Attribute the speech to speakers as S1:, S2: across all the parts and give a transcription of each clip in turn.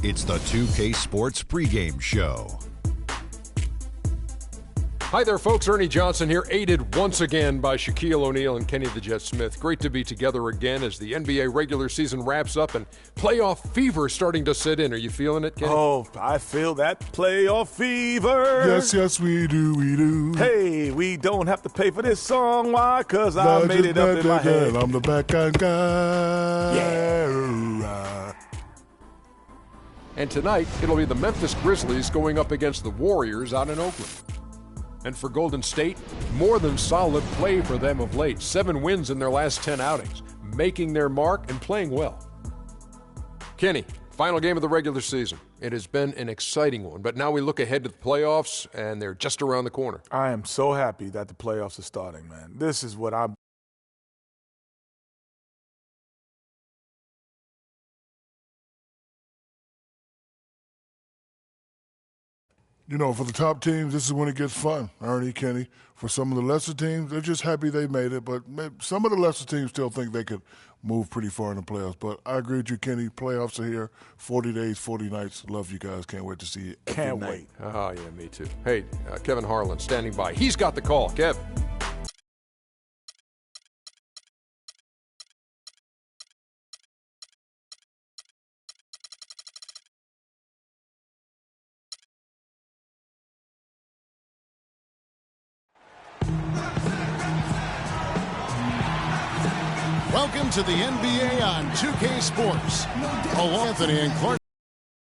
S1: It's the 2K Sports pregame show.
S2: Hi there, folks. Ernie Johnson here, aided once again by Shaquille O'Neal and Kenny the Jet Smith. Great to be together again as the NBA regular season wraps up and playoff fever starting to set in. Are you feeling it, Kenny?
S3: Oh, I feel that playoff fever.
S4: Yes, we do.
S3: Hey, we don't have to pay for this song. Why? Because I made it up in my head.
S4: I'm the backhand guy.
S3: Yeah.
S2: And tonight, it'll be the Memphis Grizzlies going up against the Warriors out in Oakland. And for Golden State, more than solid play for them of late. 7 wins in their last 10 outings, making their mark and playing well. Kenny, final game of the regular season. It has been an exciting one, but now we look ahead to the playoffs, and they're just around the corner.
S3: I am so happy that the playoffs are starting, man. This is what I'm...
S4: You know, for the top teams, this is when it gets fun, Ernie, Kenny. For some of the lesser teams, they're just happy they made it, but some of the lesser teams still think they could move pretty far in the playoffs. But I agree with you, Kenny. Playoffs are here. 40 days, 40 nights. Love you guys. Can't wait to see you.
S3: Can't wait.
S2: Oh, yeah, me too. Hey, Kevin Harlan standing by. He's got the call. Kev.
S5: Welcome to the NBA on 2K Sports. Along with Anthony and Clark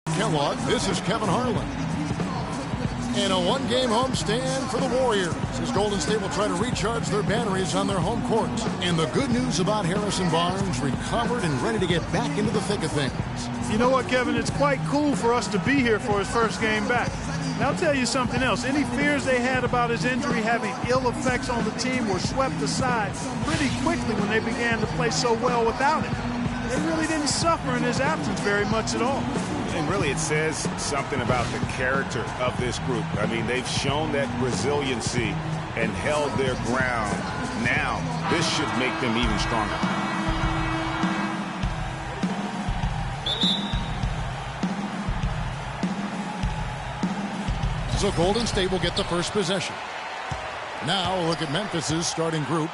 S5: Kellogg, this is Kevin Harlan. In a one-game homestand for the Warriors, as Golden State will try to recharge their batteries on their home court. And the good news about Harrison Barnes, recovered and ready to get back into the thick of things.
S6: You know what, Kevin? It's quite cool for us to be here for his first game back. Now, I'll tell you something else. Any fears they had about his injury having ill effects on the team were swept aside pretty quickly when they began to play so well without him. They really didn't suffer in his absence very much at all.
S7: And really, it says something about the character of this group. I mean, they've shown that resiliency and held their ground. Now, this should make them even stronger.
S5: So Golden State will get the first possession. Now look at Memphis's starting group.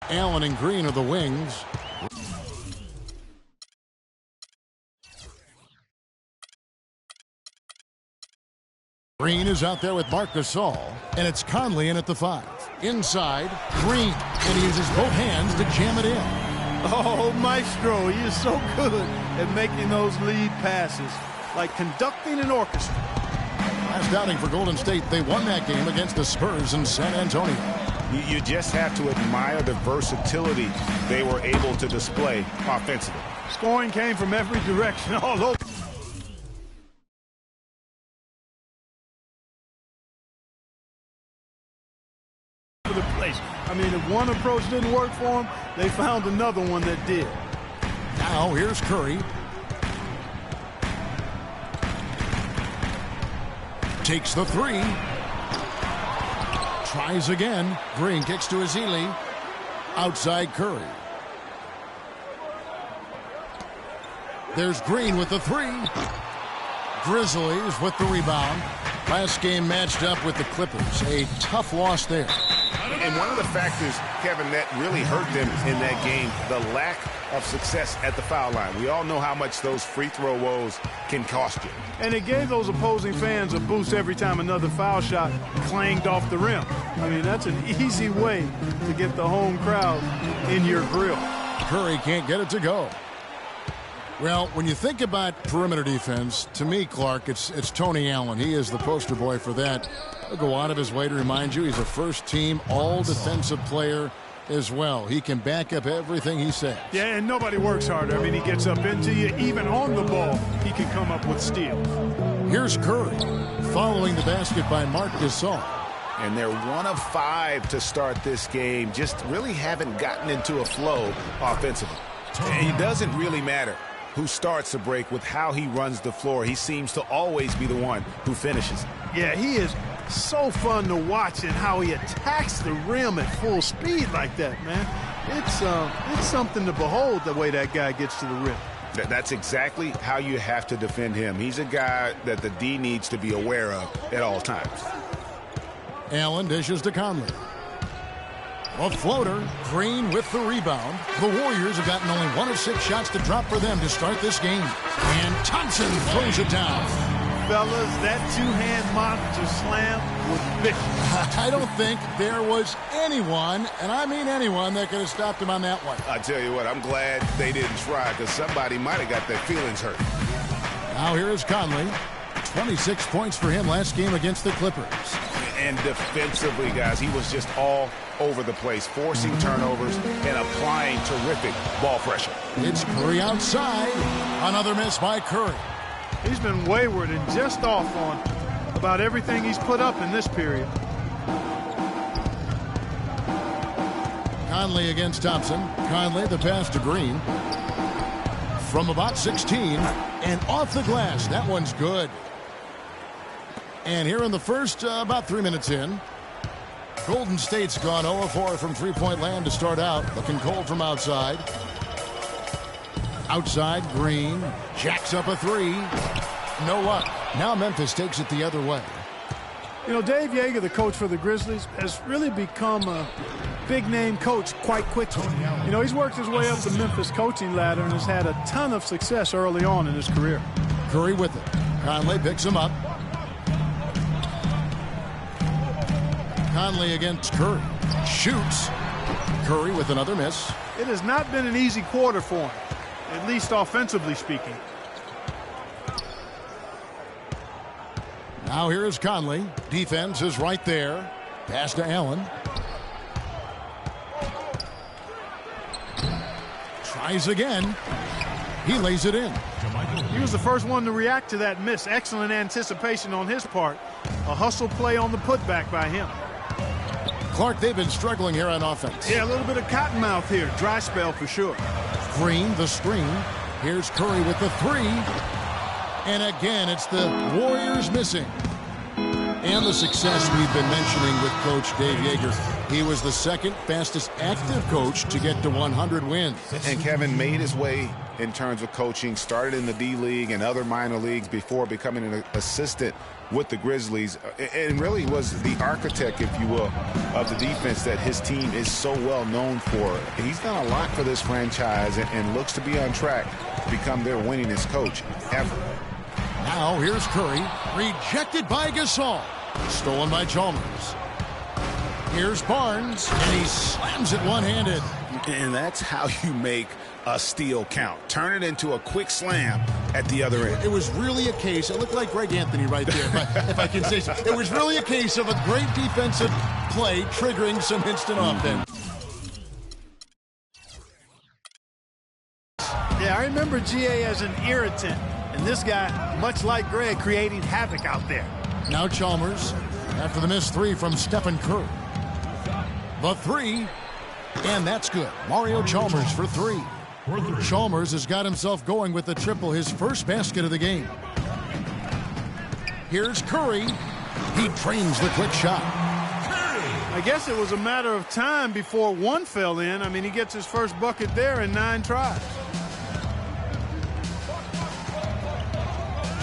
S5: Allen and Green are the wings. Green is out there with Marc Gasol, and it's Conley in at the 5. Inside, Green, and he uses both hands to jam it in.
S6: Oh, Maestro, he is so good at making those lead passes, like conducting an orchestra.
S5: Last outing for Golden State, they won that game against the Spurs in San Antonio.
S7: You just have to admire the versatility they were able to display offensively.
S6: Scoring came from every direction, all over the place. I mean, if one approach didn't work for them, they found another one that did.
S5: Now here's Curry. Takes the 3. Tries again. Green kicks to Azili. Outside Curry. There's Green with the 3. Grizzlies with the rebound. Last game matched up with the Clippers. A tough loss there.
S7: And one of the factors, Kevin, that really hurt them in that game, the lack of success at the foul line. We all know how much those free throw woes can cost you.
S6: And it gave those opposing fans a boost every time another foul shot clanged off the rim. I mean, that's an easy way to get the home crowd in your grill.
S5: Curry can't get it to go. Well, when you think about perimeter defense, to me, Clark, it's Tony Allen. He is the poster boy for that. He'll go out of his way to remind you he's a first-team all-defensive player as well. He can back up everything he says.
S6: Yeah, and nobody works harder. I mean, he gets up into you. Even on the ball, he can come up with steals.
S5: Here's Curry, following the basket by Marc Gasol.
S7: And they're 1 of 5 to start this game. Just really haven't gotten into a flow offensively. And it doesn't really matter who starts the break with how he runs the floor. He seems to always be the one who finishes.
S6: Yeah, he is so fun to watch and how he attacks the rim at full speed like that, man. It's something to behold the way that guy gets to the rim.
S7: That's exactly how you have to defend him. He's a guy that the D needs to be aware of at all times.
S5: Allen dishes to Conley. A floater, Green with the rebound. The Warriors have gotten only 1 of 6 shots to drop for them to start this game. And Thompson throws it down.
S6: Fellas, that two-hand monster slam was vicious.
S5: I don't think there was anyone, and I mean anyone, that could have stopped him on that one.
S7: I tell you what, I'm glad they didn't try, because somebody might have got their feelings hurt.
S5: Now here is Conley. 26 points for him last game against the Clippers.
S7: And defensively, guys, he was just all over the place, forcing turnovers and applying terrific ball pressure.
S5: It's Curry outside. Another miss by Curry.
S6: He's been wayward and just off on about everything he's put up in this period.
S5: Conley against Thompson. Conley, the pass to Green. From about 16 and off the glass. That one's good. And here in the first, about 3 minutes in, Golden State's gone 0-4 from three-point land to start out. Looking cold from outside. Outside, Green jacks up a three. No luck. Now Memphis takes it the other way.
S6: You know, Dave Yeager, the coach for the Grizzlies, has really become a big-name coach quite quickly. You know, he's worked his way up the Memphis coaching ladder and has had a ton of success early on in his career.
S5: Curry with it. Conley picks him up. Conley against Curry. Shoots. Curry with another miss.
S6: It has not been an easy quarter for him, at least offensively speaking.
S5: Now here is Conley. Defense is right there. Pass to Allen. Tries again. He lays it in.
S6: He was the first one to react to that miss. Excellent anticipation on his part. A hustle play on the putback by him.
S5: Clark, they've been struggling here on offense.
S6: Yeah, a little bit of cottonmouth here. Dry spell for sure.
S5: Green, the screen. Here's Curry with the three. And again, it's the Warriors missing. And the success we've been mentioning with Coach Dave Yeager. He was the second fastest active coach to get to 100 wins.
S7: And Kevin made his way in terms of coaching, started in the D-League and other minor leagues before becoming an assistant with the Grizzlies, and really was the architect, if you will, of the defense that his team is so well known for. He's done a lot for this franchise and looks to be on track to become their winningest coach ever.
S5: Now here's Curry, rejected by Gasol, stolen by Chalmers. Here's Barnes, and he slams it one-handed.
S7: And that's how you make a steal count. Turn it into a quick slam at the other end.
S5: It was really a case, it looked like Greg Anthony right there, if I can say so. It was really a case of a great defensive play triggering some instant offense.
S6: Yeah, I remember GA as an irritant, and this guy, much like Greg, creating havoc out there.
S5: Now Chalmers, after the missed three from Stephen Curry. The three, and that's good. Mario Chalmers for three. Chalmers has got himself going with the triple, his first basket of the game. Here's Curry. He trains the quick shot.
S6: I guess it was a matter of time before one fell in. I mean, he gets his first bucket there in 9 tries.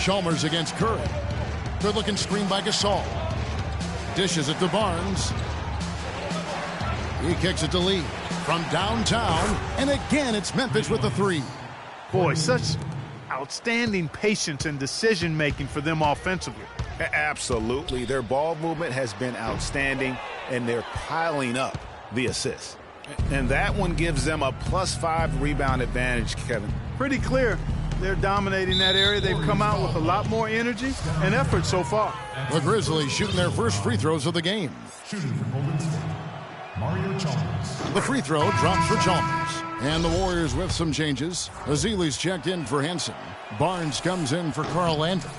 S5: Chalmers against Curry. Good-looking screen by Gasol. Dishes it to Barnes. He kicks it to Lee from downtown, and again it's Memphis with the three.
S6: Boy, such outstanding patience and decision-making for them offensively.
S7: Absolutely. Their ball movement has been outstanding, and they're piling up the assists. And that one gives them a +5 rebound advantage, Kevin.
S6: Pretty clear. They're dominating that area. They've come out with a lot more energy and effort so far.
S5: The Grizzlies shooting their first free throws of the game.
S8: Shooting for Golden State, Mario Chalmers.
S5: The free throw drops for Chalmers. And the Warriors with some changes. Azili's checked in for Henson. Barnes comes in for Carl Landry.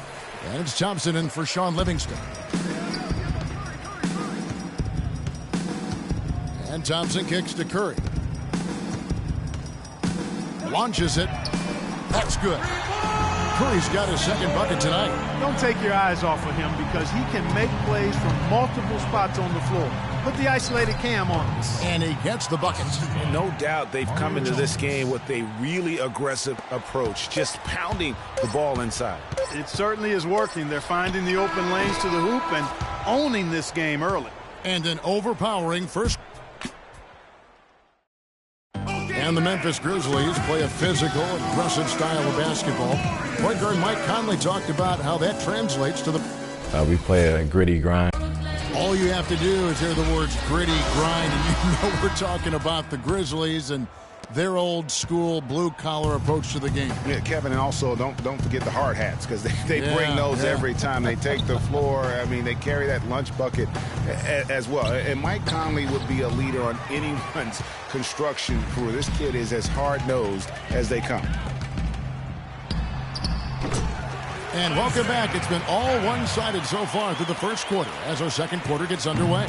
S5: And it's Thompson in for Sean Livingston. And Thompson kicks to Curry. Launches it. That's good. Curry's got his second bucket tonight.
S6: Don't take your eyes off of him because he can make plays from multiple spots on the floor. Put the isolated cam on him.
S5: And he gets the buckets.
S7: And no doubt they've come into this game with a really aggressive approach, just pounding the ball inside.
S6: It certainly is working. They're finding the open lanes to the hoop and owning this game early.
S5: And an overpowering first. And the Memphis Grizzlies play a physical, aggressive style of basketball. Point guard Mike Conley talked about how that translates to the...
S9: We play a gritty grind.
S5: All you have to do is hear the words gritty, grind, and you know we're talking about the Grizzlies and their old school blue-collar approach to the game.
S7: Yeah, Kevin, and also don't forget the hard hats because they bring those every time they take the floor. I mean, they carry that lunch bucket as well. And Mike Conley would be a leader on anyone's construction crew. This kid is as hard-nosed as they come.
S5: And welcome back. It's been all one-sided so far through the first quarter as our second quarter gets underway.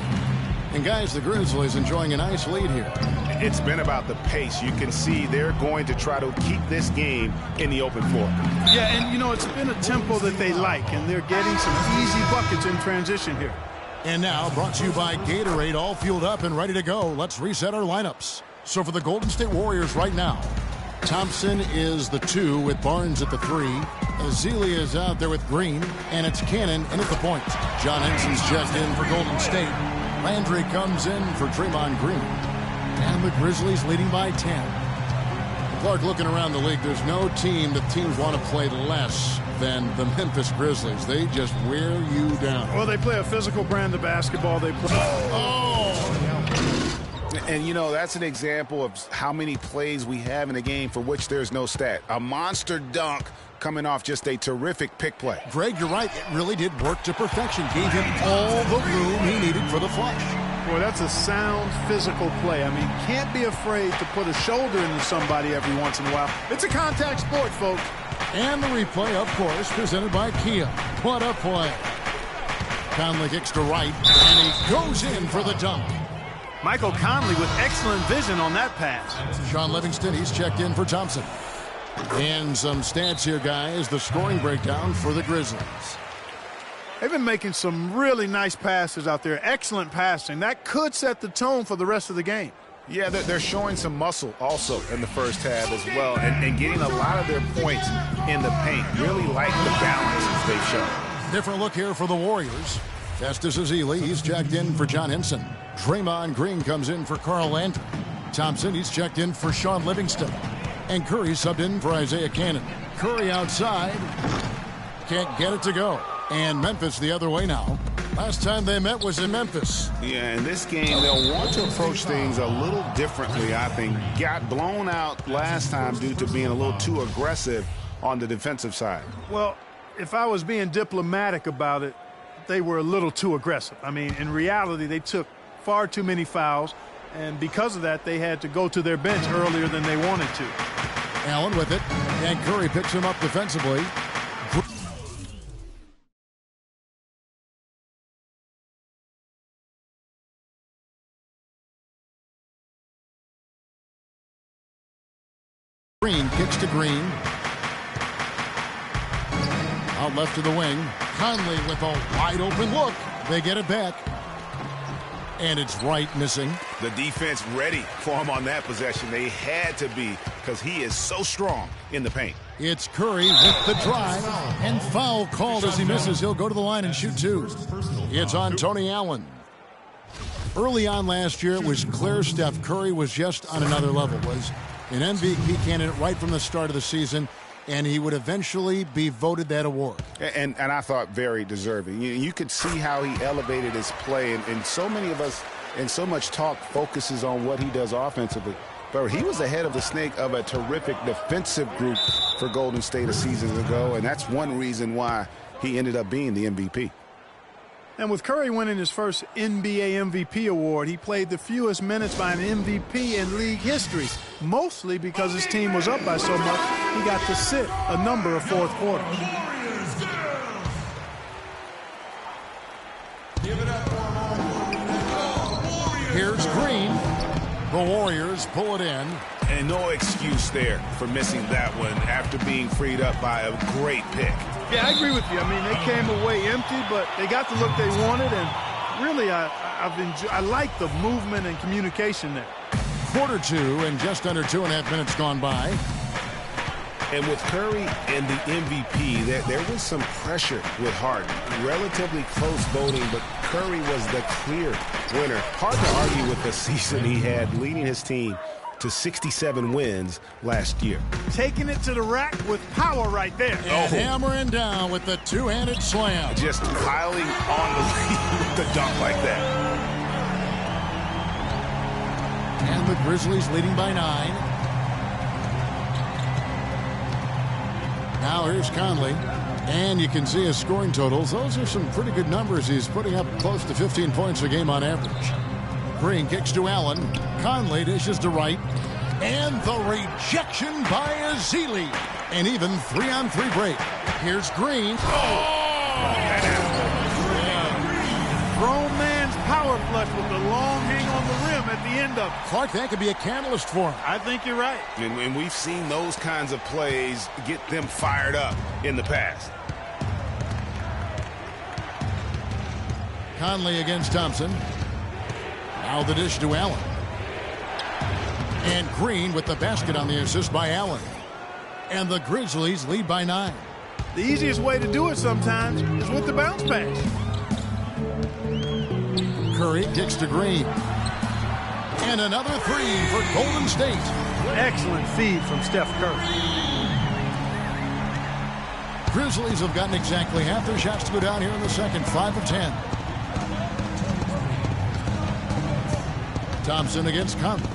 S5: And guys, the Grizzlies enjoying a nice lead here.
S7: It's been about the pace. You can see they're going to try to keep this game in the open floor.
S6: Yeah, and you know, it's been a tempo that they like, and they're getting some easy buckets in transition here.
S5: And now, brought to you by Gatorade, all fueled up and ready to go. Let's reset our lineups. So for the Golden State Warriors right now, Thompson is the 2 with Barnes at the 3. Azili is out there with Green, and it's Cannon in at the point. John Henson's checked in for Golden State. Landry comes in for Draymond Green. And the Grizzlies leading by 10. Clark, looking around the league, there's no team that teams want to play less than the Memphis Grizzlies. They just wear you down.
S6: Well, they play a physical brand of basketball. They play...
S7: And, you know, that's an example of how many plays we have in a game for which there's no stat. A monster dunk coming off just a terrific pick play.
S5: Greg, you're right. It really did work to perfection. Gave him all the room he needed for the flush.
S6: Boy, that's a sound physical play. I mean, can't be afraid to put a shoulder into somebody every once in a while. It's a contact sport, folks.
S5: And the replay, of course, presented by Kia. What a play. Conley kicks to right, and he goes in for the dunk.
S6: Michael Conley with excellent vision on that pass.
S5: Sean Livingston, he's checked in for Thompson. And some stats here, guys. The scoring breakdown for the Grizzlies.
S6: They've been making some really nice passes out there. Excellent passing. That could set the tone for the rest of the game.
S7: Yeah, they're showing some muscle also in the first half as well, and getting a lot of their points in the paint. Really like the balance they've shown.
S5: Different look here for the Warriors. Festus Ezeli, he's checked in for John Henson. Draymond Green comes in for Carl Landry. Thompson, he's checked in for Sean Livingston. And Curry subbed in for Isaiah Cannon. Curry outside. Can't get it to go. And Memphis the other way now. Last time they met was in Memphis.
S7: Yeah, in this game, they'll want to approach things a little differently, I think. Got blown out last time due to being a little too aggressive on the defensive side.
S6: Well, if I was being diplomatic about it, they were a little too aggressive. I mean, in reality, they took far too many fouls, and because of that, they had to go to their bench earlier than they wanted to.
S5: Allen with it, and Curry picks him up defensively. Green kicks to Green. Out left to the wing. Conley with a wide open look. They get it back. And it's right missing.
S7: The defense ready for him on that possession. They had to be because he is so strong in the paint.
S5: It's Curry with the drive. And foul called as he misses. He'll go to the line and shoot 2. It's on Tony Allen. Early on last year, it was clear Steph Curry was just on another level. Was an MVP candidate right from the start of the season, and he would eventually be voted that award.
S7: And I thought very deserving. You could see how he elevated his play, and so many of us, and so much talk focuses on what he does offensively. But he was ahead of the snake of a terrific defensive group for Golden State a season ago, and that's one reason why he ended up being the MVP.
S6: And with Curry winning his first NBA MVP award, he played the fewest minutes by an MVP in league history, mostly because his team was up by so much he got to sit a number of fourth quarters.
S5: Here's Green. The Warriors pull it in.
S7: And no excuse there for missing that one after being freed up by a great pick.
S6: Yeah, I agree with you. I mean, they came away empty, but they got the look they wanted, and really, I like the movement and communication there.
S5: Quarter two, and just under 2.5 minutes gone by.
S7: And with Curry and the MVP, there was some pressure with Harden. Relatively close voting, but Curry was the clear winner. Hard to argue with the season he had, leading his team to 67 wins last year.
S6: Taking it to the rack with power right there.
S5: And hammering down with the two-handed slam.
S7: Just piling on the lead with the dunk like that.
S5: And the Grizzlies leading by 9. Now here's Conley. And you can see his scoring totals. Those are some pretty good numbers. He's putting up close to 15 points a game on average. Green kicks to Allen. Conley dishes to Wright. And the rejection by Ezeli. And even 3-on-3 break. Here's Green.
S6: Grown man's power flush with the long hang on the rim at the end of it.
S5: Clark, that could be a catalyst for him.
S6: I think you're right.
S7: And we've seen those kinds of plays get them fired up in the past.
S5: Conley against Thompson. Now the dish to Allen. And Green with the basket on the assist by Allen. And the Grizzlies lead by 9.
S6: The easiest way to do it sometimes is with the bounce pass.
S5: Curry kicks to Green. And another three for Golden State.
S6: Excellent feed from Steph Curry.
S5: Grizzlies have gotten exactly half their shots to go down here in the second. 5 of 10. Thompson against Conley.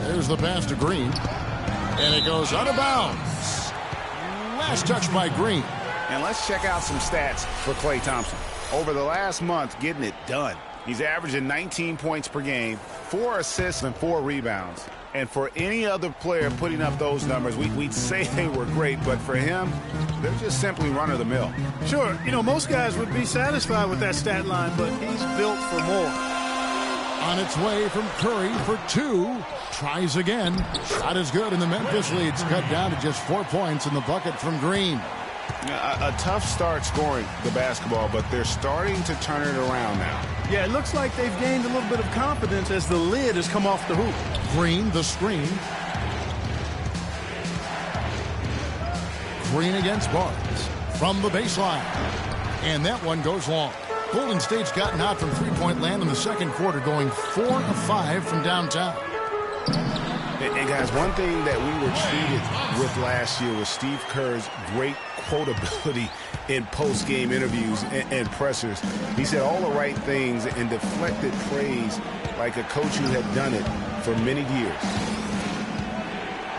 S5: There's the pass to Green. And it goes out of bounds. Last touch by Green.
S7: And let's check out some stats for Klay Thompson. Over the last month, getting it done. He's averaging 19 points per game, 4 assists and 4 rebounds. And for any other player putting up those numbers, we'd say they were great, but for him, they're just simply run-of-the-mill.
S6: Sure, most guys would be satisfied with that stat line, but he's built for more.
S5: On its way from Curry for 2. Tries again. Shot is good, and the Memphis lead's cut down to just 4 points in the bucket from Green.
S7: A tough start scoring the basketball, but they're starting to turn it around now.
S6: Yeah, it looks like they've gained a little bit of confidence as the lid has come off the hoop.
S5: Green, the screen. Green against Barnes from the baseline. And that one goes long. Golden State's gotten out from three-point land in the second quarter, going 4 of 5 from downtown.
S7: And guys, one thing that we were treated with last year was Steve Kerr's great quotability in post-game interviews and pressers. He said all the right things and deflected praise like a coach who had done it for many years.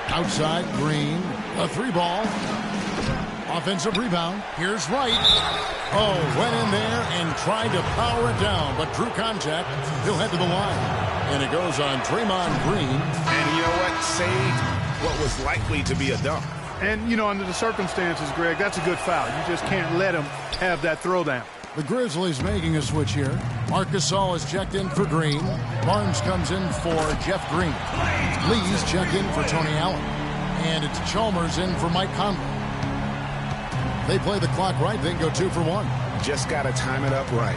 S5: Outside, Green, a 3-ball. Offensive rebound. Here's Wright. Oh, went in there and tried to power it down, but drew contact. He'll head to the line. And it goes on Draymond Green.
S7: And you know what? Saved what was likely to be a dunk.
S6: And, under the circumstances, Greg, that's a good foul. You just can't let him have that throwdown.
S5: The Grizzlies making a switch here. Marc Gasol is checked in for Green. Barnes comes in for Jeff Green. Lee's checked in for Tony Allen. And it's Chalmers in for Mike Conley. They play the clock right, they can go 2 for 1.
S7: Just got to time it up right.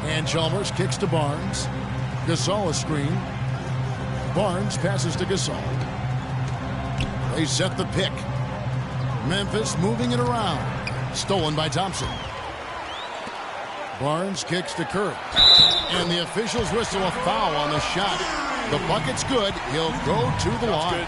S5: And Chalmers kicks to Barnes. Gasol is screen. Barnes passes to Gasol. They set the pick. Memphis moving it around. Stolen by Thompson. Barnes kicks to Curry. And the officials whistle a foul on the shot. The bucket's good. He'll go to the line.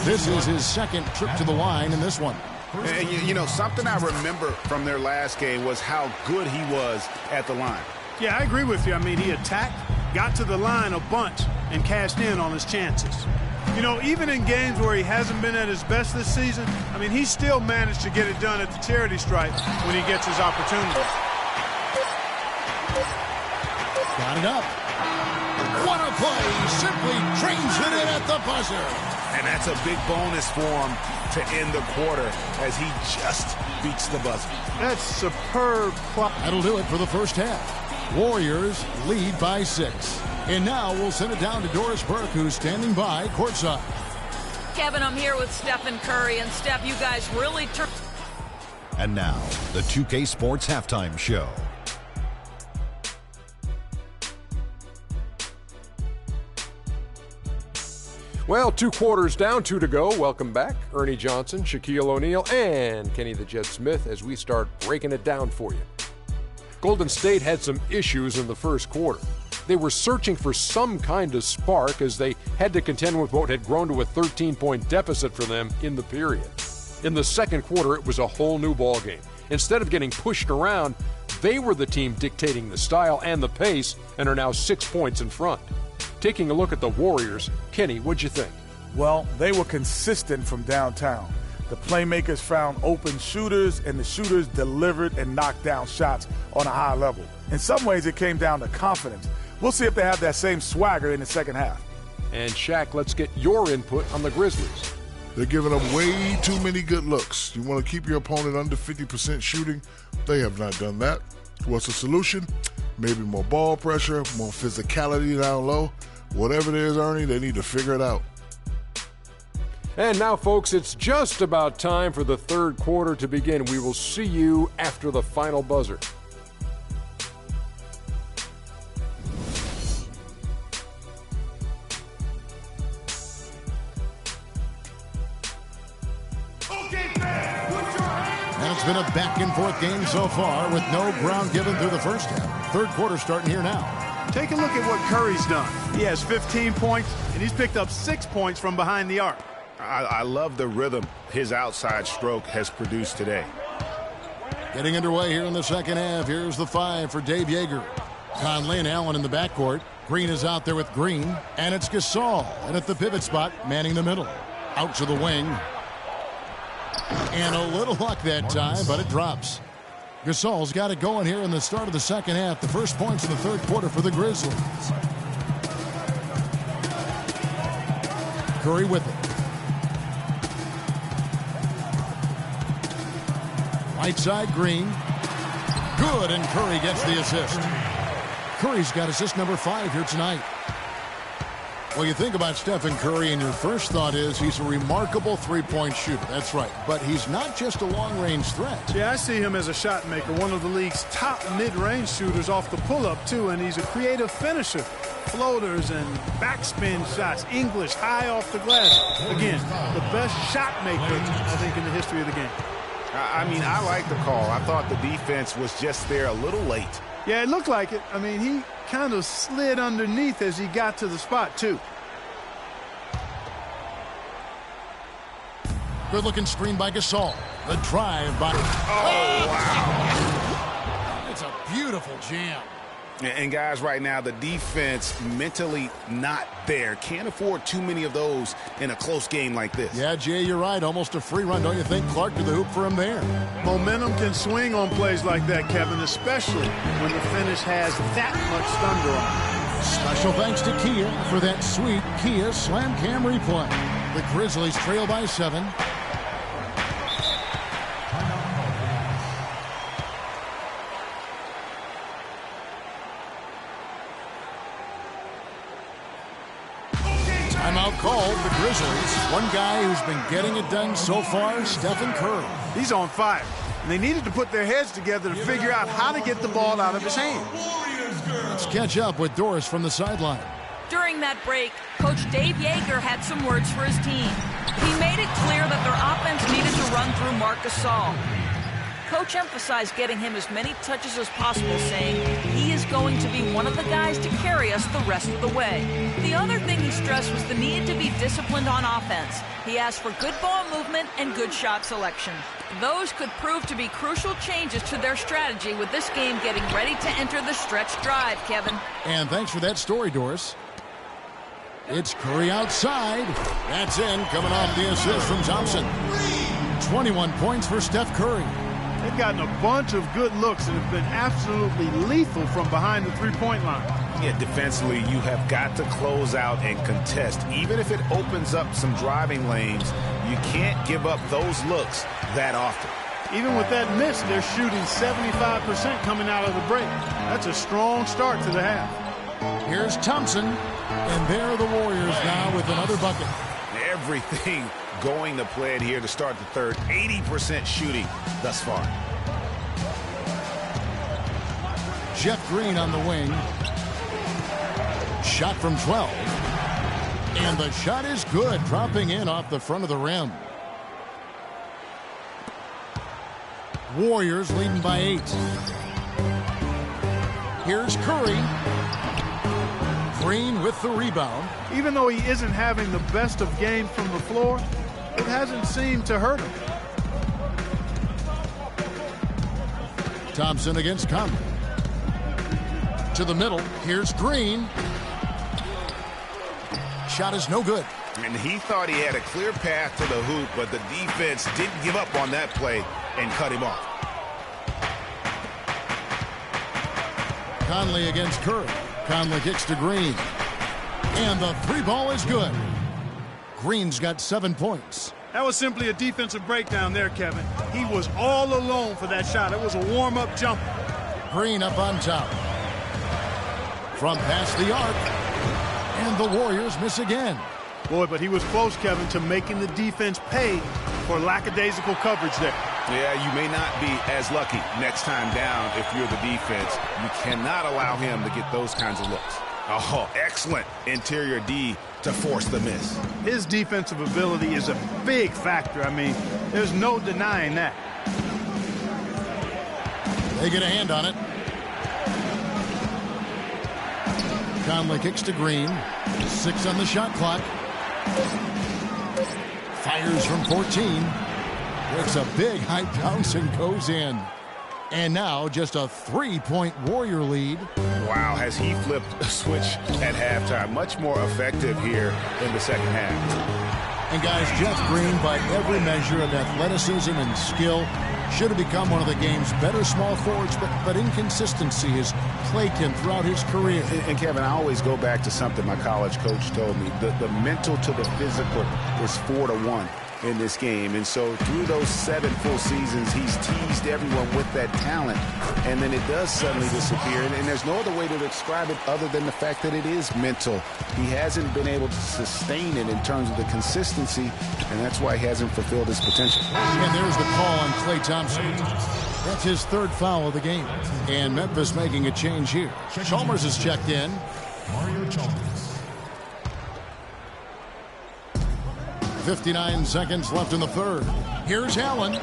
S5: This is his second trip to the line in this one.
S7: And something I remember from their last game was how good he was at the line.
S6: Yeah, I agree with you. I mean, he attacked, got to the line a bunch, and cashed in on his chances. You know, even in games where he hasn't been at his best this season, I mean, he still managed to get it done at the charity stripe when he gets his opportunity.
S5: Got it up. What a play. Simply trains it in at the buzzer.
S7: And that's a big bonus for him to end the quarter as he just beats the buzzer.
S6: That's superb.
S5: That'll do it for the first half. Warriors lead by 6. And now we'll send it down to Doris Burke, who's standing by courtside.
S10: Kevin, I'm here with Stephen Curry. And Steph, you guys really turned.
S1: And now, the 2K Sports Halftime Show.
S2: Well, 2 quarters down, 2 to go. Welcome back, Ernie Johnson, Shaquille O'Neal, and Kenny the Jet Smith as we start breaking it down for you. Golden State had some issues in the first quarter. They were searching for some kind of spark as they had to contend with what had grown to a 13-point deficit for them in the period. In the second quarter, it was a whole new ballgame. Instead of getting pushed around, they were the team dictating the style and the pace and are now 6 points in front. Taking a look at the Warriors, Kenny, what'd you think?
S3: Well, they were consistent from downtown. The playmakers found open shooters, and the shooters delivered and knocked down shots on a high level. In some ways, it came down to confidence. We'll see if they have that same swagger in the second half.
S2: And Shaq, let's get your input on the Grizzlies.
S4: They're giving up way too many good looks. You want to keep your opponent under 50% shooting? They have not done that. What's the solution? Maybe more ball pressure, more physicality down low. Whatever it is, Ernie, they need to figure it out.
S2: And now, folks, it's just about time for the third quarter to begin. We will see you after the final buzzer.
S5: And it's been a back-and-forth game so far with no ground given through the first half. Third quarter starting here now.
S6: Take a look at what Curry's done. He has 15 points, and he's picked up 6 points from behind the arc.
S7: I love the rhythm his outside stroke has produced today.
S5: Getting underway here in the second half. Here's the 5 for Dave Yeager. Conley and Allen in the backcourt. Green is out there with Green. And it's Gasol. And at the pivot spot, manning the middle. Out to the wing. And a little luck that time, but it drops. Gasol's got it going here in the start of the second half. The first points in the third quarter for the Grizzlies. Curry with it. Right side, Green. Good, and Curry gets the assist. Curry's got assist number 5 here tonight. Well, you think about Stephen Curry, and your first thought is he's a remarkable three-point shooter. That's right. But he's not just a long-range threat.
S6: Yeah, I see him as a shot maker, one of the league's top mid-range shooters off the pull-up, too, and he's a creative finisher. Floaters and backspin shots, English, high off the glass. Again, the best shot maker, I think, in the history of the game.
S7: I mean, I like the call. I thought the defense was just there a little late.
S6: Yeah, it looked like it. I mean, he kind of slid underneath as he got to the spot, too.
S5: Good-looking screen by Gasol. The drive by...
S7: Oh, wow.
S5: It's a beautiful jam.
S7: And, guys, right now, the defense mentally not there. Can't afford too many of those in a close game like this.
S5: Yeah, Jay, you're right. Almost a free run, don't you think? Clark to the hoop for him there.
S6: Momentum can swing on plays like that, Kevin, especially when the finish has that much thunder on it.
S5: Special thanks to Kia for that sweet Kia Slam Cam replay. The Grizzlies trail by 7. Timeout called the Grizzlies. One guy who's been getting it done so far, Stephen Curry.
S6: He's on fire. And they needed to put their heads together to figure out how to get the ball out of his hands.
S5: Let's catch up with Doris from the sideline.
S10: During that break, Coach Dave Yeager had some words for his team. He made it clear that their offense needed to run through Marc Gasol. Coach emphasized getting him as many touches as possible, saying he is going to be one of the guys to carry us the rest of the way. The other thing he stressed was the need to be disciplined on offense. He asked for good ball movement and good shot selection. Those could prove to be crucial changes to their strategy with this game getting ready to enter the stretch drive, Kevin.
S5: And thanks for that story, Doris. It's Curry outside. That's in, coming off the assist from Thompson. 21 points for Steph Curry.
S6: They've gotten a bunch of good looks and have been absolutely lethal from behind the three-point line.
S7: Yeah, defensively, you have got to close out and contest. Even if it opens up some driving lanes, you can't give up those looks that often.
S6: Even with that miss, they're shooting 75% coming out of the break. That's a strong start to the half.
S5: Here's Thompson, and there are the Warriors now with another bucket.
S7: Everything going to plan here to start the third. 80% shooting thus far.
S5: Jeff Green on the wing. Shot from 12. And the shot is good, dropping in off the front of the rim. Warriors leading by 8. Here's Curry. Green with the rebound.
S6: Even though he isn't having the best of games from the floor, it hasn't seemed to hurt him.
S5: Thompson against Conley. To the middle. Here's Green. Shot is no good.
S7: And he thought he had a clear path to the hoop, but the defense didn't give up on that play and cut him off.
S5: Conley against Curry. Conley kicks to Green. And the three ball is good. Green's got 7 points.
S6: That was simply a defensive breakdown there, Kevin. He was all alone for that shot. It was a warm-up jumper.
S5: Green up on top. From past the arc. And the Warriors miss again.
S6: Boy, but he was close, Kevin, to making the defense pay for lackadaisical coverage there.
S7: Yeah, you may not be as lucky next time down if you're the defense. You cannot allow him to get those kinds of looks. Oh, excellent interior D to force the miss.
S6: His defensive ability is a big factor. I mean, there's no denying that.
S5: They get a hand on it. Conley kicks to Green. 6 on the shot clock. Fires from 14. It's a big high bounce and goes in. And now just a 3-point Warrior lead.
S7: Wow, has he flipped a switch at halftime? Much more effective here in the second half.
S5: And guys, Jeff Green, by every measure of athleticism and skill, should have become one of the game's better small forwards, but inconsistency has plagued him throughout his career.
S7: And Kevin, I always go back to something my college coach told me. The mental to the physical is 4-to-1 in this game. And so through those 7 full seasons, he's teased everyone with that talent. And then it does suddenly disappear. And there's no other way to describe it other than the fact that it is mental. He hasn't been able to sustain it in terms of the consistency, and that's why he hasn't fulfilled his potential.
S5: And there's the call on Klay Thompson. That's his 3rd foul of the game. And Memphis making a change here. Chalmers is checked in.
S8: Mario Chalmers.
S5: 59 seconds left in the 3rd. Here's Allen.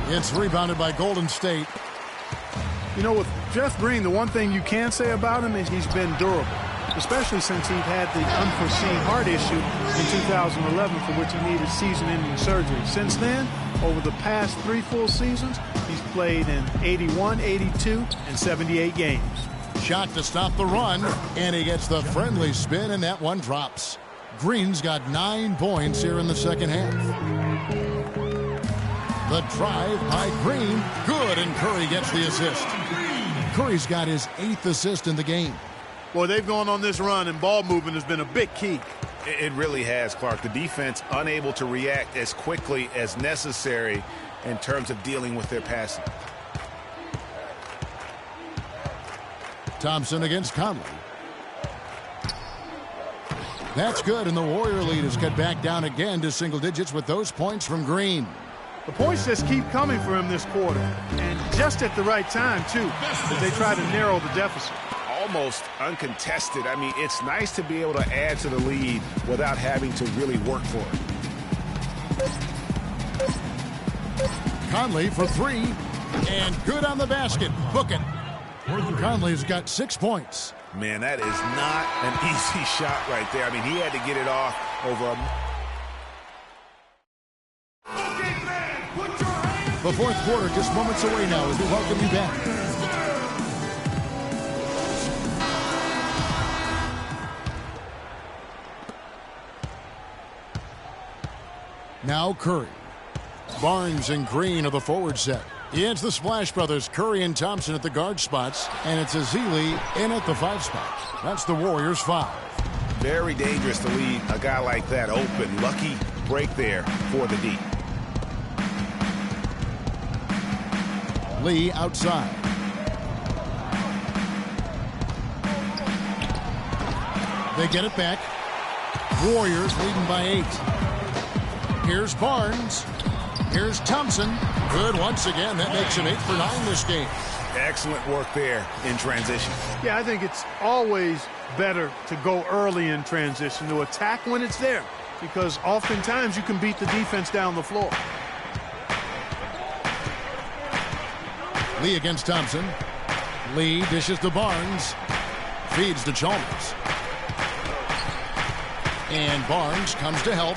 S5: It's rebounded by Golden State.
S6: You know, with Jeff Green, the one thing you can say about him is he's been durable, especially since he had the unforeseen heart issue in 2011 for which he needed season-ending surgery. Since then, over the past 3 full seasons, he's played in 81, 82, and 78 games.
S5: Shot to stop the run, and he gets the friendly spin, and that one drops. Green's got 9 points here in the second half. The drive by Green. Good, and Curry gets the assist. Curry's got his 8th assist in the game.
S6: Boy, they've gone on this run, and ball movement has been a big key.
S7: It really has, Clark. The defense unable to react as quickly as necessary in terms of dealing with their passing.
S5: Thompson against Conley. That's good, and the Warrior lead is cut back down again to single digits with those points from Green.
S6: The points just keep coming for him this quarter, and just at the right time, too, as they try to narrow the deficit.
S7: Almost uncontested. I mean, it's nice to be able to add to the lead without having to really work for it.
S5: Conley for 3, and good on the basket. Book it. Conley's got 6 points.
S7: Man, that is not an easy shot right there. I mean, he had to get it off over
S5: The 4th quarter just moments away now as we welcome you back. Now Curry. Barnes and Green are the forward set. It's the Splash Brothers, Curry and Thompson at the guard spots, and it's Ezeli in at the 5 spot. That's the Warriors' 5.
S7: Very dangerous to leave a guy like that open. Lucky break there for the D.
S5: Lee outside. They get it back. Warriors leading by 8. Here's Barnes. Here's Thompson. Good once again. That makes him 8 for 9 this game.
S7: Excellent work there in transition.
S6: Yeah, I think it's always better to go early in transition, to attack when it's there, because oftentimes you can beat the defense down the floor.
S5: Lee against Thompson. Lee dishes to Barnes. Feeds to Chalmers. And Barnes comes to help.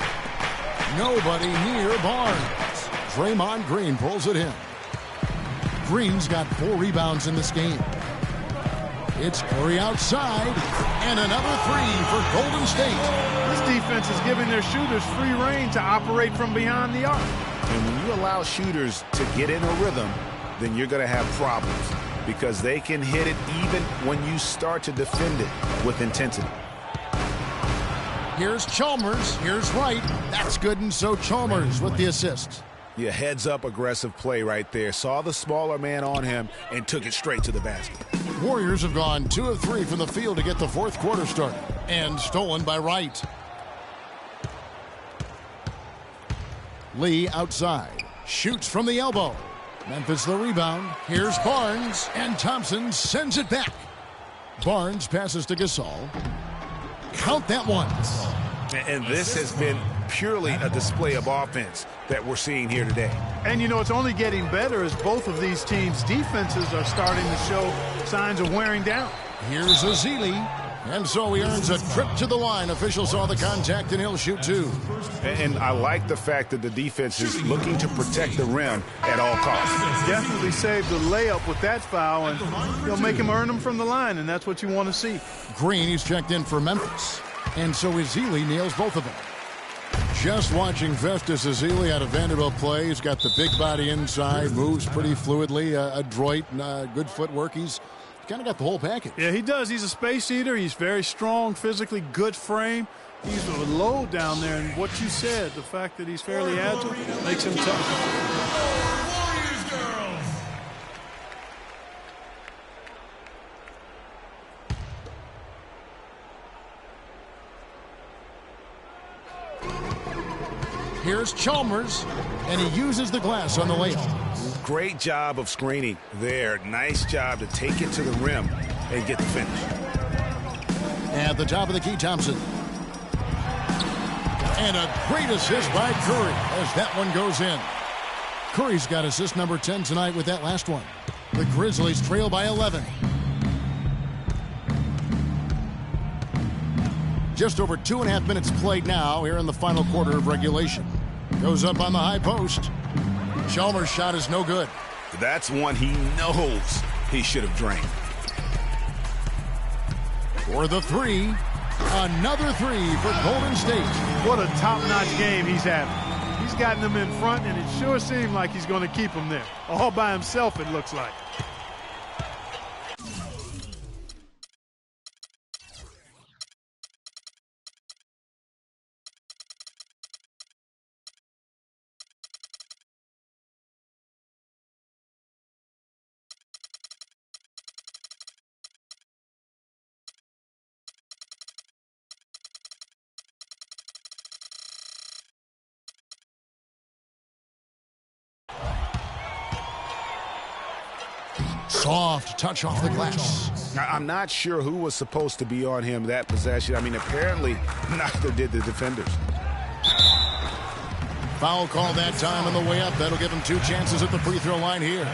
S5: Nobody near Barnes. Draymond Green pulls it in. Green's got 4 rebounds in this game. It's Curry outside, and another 3 for Golden State.
S6: This defense is giving their shooters free rein to operate from behind the arc.
S7: And when you allow shooters to get in a rhythm, then you're going to have problems, because they can hit it even when you start to defend it with intensity.
S5: Here's Chalmers. Here's Wright. That's good, and so Chalmers with the assist.
S7: Yeah, heads-up aggressive play right there. Saw the smaller man on him and took it straight to the basket.
S5: Warriors have gone 2 of 3 from the field to get the 4th quarter started, and stolen by Wright. Lee outside. Shoots from the elbow. Memphis the rebound. Here's Barnes, and Thompson sends it back. Barnes passes to Gasol. Count that one.
S7: And this has been purely a display of offense that we're seeing here today.
S6: And, you know, it's only getting better as both of these teams' defenses are starting to show signs of wearing down.
S5: Here's Ezeli. And so he earns a trip to the line. Official saw the contact, and he'll shoot 2.
S7: And I like the fact that the defense is looking to protect the rim at all costs.
S6: Definitely saved the layup with that foul, and he'll make him earn them from the line, and that's what you want to see.
S5: Green, he's checked in for Memphis. And so Ezeli nails both of them. Just watching Festus Ezeli out of Vanderbilt play. He's got the big body inside, moves pretty fluidly, adroit, good footwork. He's kind of got the whole package.
S6: Yeah, he does. He's a space eater. He's very strong, physically good frame. He's a load down there, and what you said, the fact that he's fairly agile, makes him tough.
S5: Here's Chalmers, and he uses the glass on the layup.
S7: Great job of screening there. Nice job to take it to the rim and get the finish.
S5: At the top of the key, Thompson. And a great assist by Curry as that one goes in. Curry's got assist number 10 tonight with that last one. The Grizzlies trail by 11. Just over 2.5 minutes played now here in the final quarter of regulation. Goes up on the high post. Chalmers' shot is no good.
S7: That's one he knows he should have drained.
S5: For the 3, another 3 for Golden State.
S6: What a top-notch game he's having. He's gotten them in front, and it sure seemed like he's going to keep them there. All by himself, it looks like.
S5: Soft touch off the glass.
S7: I'm not sure who was supposed to be on him that possession. I mean, apparently neither did the defenders.
S5: Foul call that time on the way up. That'll give him 2 chances at the free throw line here.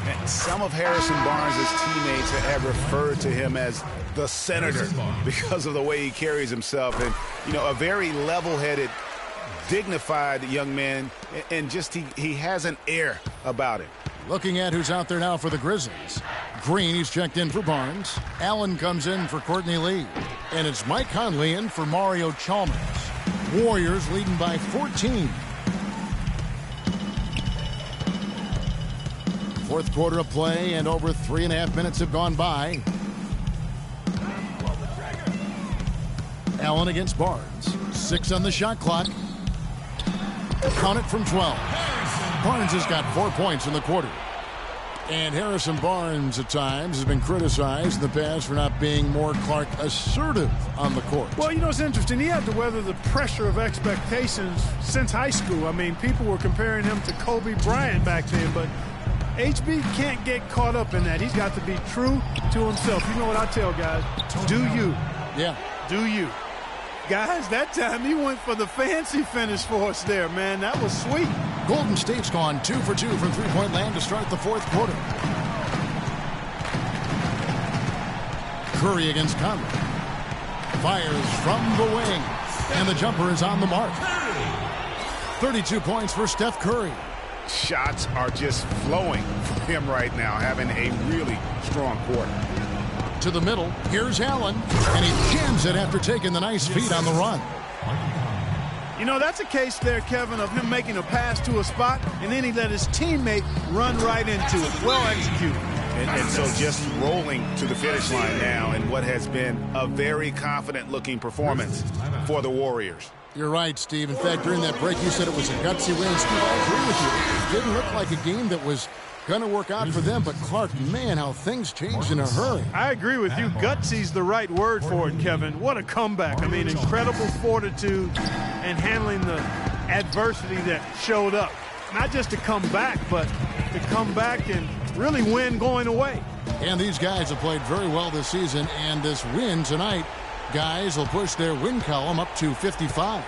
S7: And some of Harrison Barnes' teammates have referred to him as the senator because of the way he carries himself. And, you know, a very level-headed, dignified young man, and just he has an air about him.
S5: Looking at who's out there now for the Grizzlies. Green, he's checked in for Barnes. Allen comes in for Courtney Lee. And it's Mike Conley in for Mario Chalmers. Warriors leading by 14. Fourth quarter of play, and over 3.5 minutes have gone by. Allen against Barnes. 6 on the shot clock. Count it from 12. Barnes has got 4 points in the quarter. And Harrison Barnes at times has been criticized in the past for not being more Clark assertive on the court.
S6: Well, you know, it's interesting. He had to weather the pressure of expectations since high school. I mean, people were comparing him to Kobe Bryant back then, but HB can't get caught up in that. He's got to be true to himself. You know what I tell guys? Do you.
S5: Yeah.
S6: Do you. Guys, that time he went for the fancy finish for us there, man. That was sweet.
S5: Golden State's gone 2 for 2 from three-point land to start the fourth quarter. Curry against Conley. Fires from the wing. And the jumper is on the mark. 32 points for Steph Curry.
S7: Shots are just flowing from him right now, having a really strong quarter.
S5: To the middle, here's Allen, and he jams it after taking the nice feed on the run.
S6: You know, that's a case there, Kevin, of him making a pass to a spot, and then he let his teammate run right into it. Well executed.
S7: And so just rolling to the finish line now in what has been a very confident-looking performance for the Warriors.
S5: You're right, Steve. In fact, during that break, you said it was a gutsy win. Steve, I agree with you. It didn't look like a game that was going to work out for them, but Clark, man, how things changed in a hurry.
S6: I agree with you. Gutsy's the right word for it, Kevin. What a comeback. I mean, incredible fortitude and handling the adversity that showed up. Not just to come back, but to come back and really win going away.
S5: And these guys have played very well this season, and this win tonight, guys, will push their win column up to 55.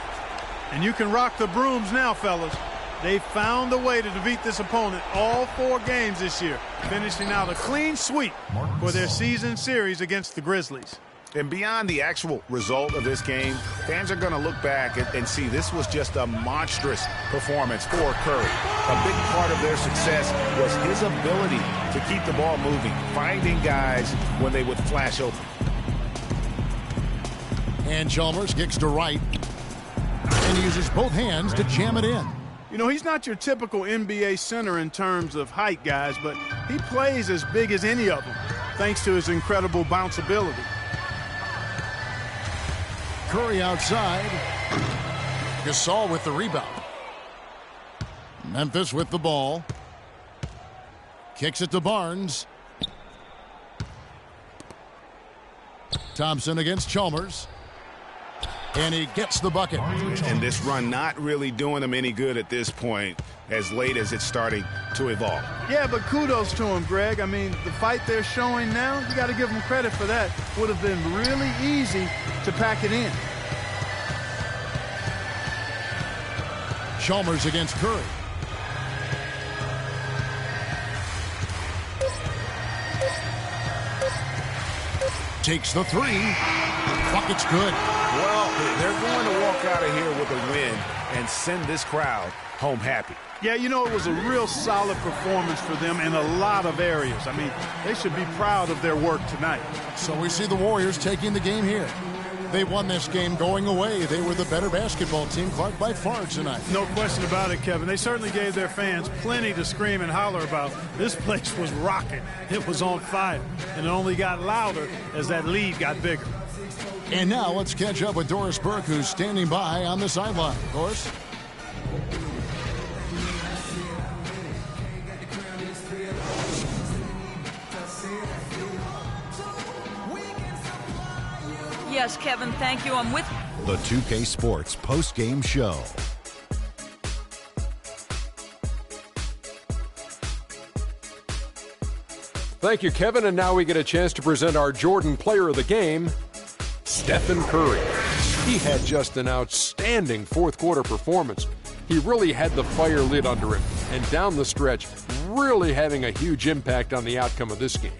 S6: And you can rock the brooms now, fellas. They found a way to defeat this opponent all 4 games this year, finishing out a clean sweep for their season series against the Grizzlies.
S7: And beyond the actual result of this game, fans are going to look back and see this was just a monstrous performance for Curry. A big part of their success was his ability to keep the ball moving, finding guys when they would flash open.
S5: And Chalmers kicks to right and uses both hands to jam it in.
S6: You know, he's not your typical NBA center in terms of height, guys, but he plays as big as any of them, thanks to his incredible bounceability.
S5: Curry outside. Gasol with the rebound. Memphis with the ball. Kicks it to Barnes. Thompson against Chalmers. And he gets the bucket.
S7: And this run not really doing him any good at this point, as late as it's starting to evolve.
S6: Yeah, but kudos to him, Greg. I mean, the fight they're showing now, you got to give them credit for that. Would have been really easy to pack it in.
S5: Chalmers against Curry. Takes the 3. Bucket's good.
S7: Well, they're going to walk out of here with a win and send this crowd home happy.
S6: Yeah, you know, it was a real solid performance for them in a lot of areas. I mean, they should be proud of their work tonight.
S5: So we see the Warriors taking the game here. They won this game going away. They were the better basketball team, Clark, by far tonight.
S6: No question about it, Kevin. They certainly gave their fans plenty to scream and holler about. This place was rocking. It was on fire. And it only got louder as that lead got bigger.
S5: And now let's catch up with Doris Burke, who's standing by on the sideline. Doris?
S10: Yes, Kevin, thank you. I'm with
S1: The 2K Sports post-game show.
S2: Thank you, Kevin. And now we get a chance to present our Jordan Player of the Game, Stephen Curry. He had just an outstanding fourth quarter performance. He really had the fire lit under him, and down the stretch, really having a huge impact on the outcome of this game.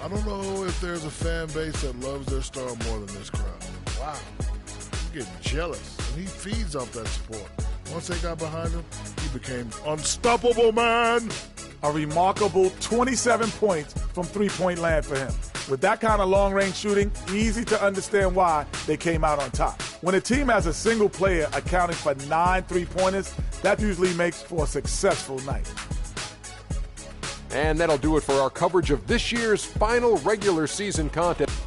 S4: I don't know if there's a fan base that loves their star more than this crowd. Wow. I'm getting jealous. And he feeds off that support. Once they got behind him, he became unstoppable, man.
S3: A remarkable 27 points from three-point land for him. With that kind of long-range shooting, easy to understand why they came out on top. When a team has a single player accounting for 9 3-pointers, that usually makes for a successful night.
S2: And that'll do it for our coverage of this year's final regular season contest.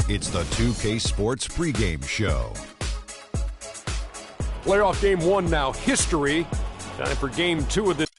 S1: It's the 2K Sports pregame show.
S2: Playoff game 1 now, history. Time for game 2 of this.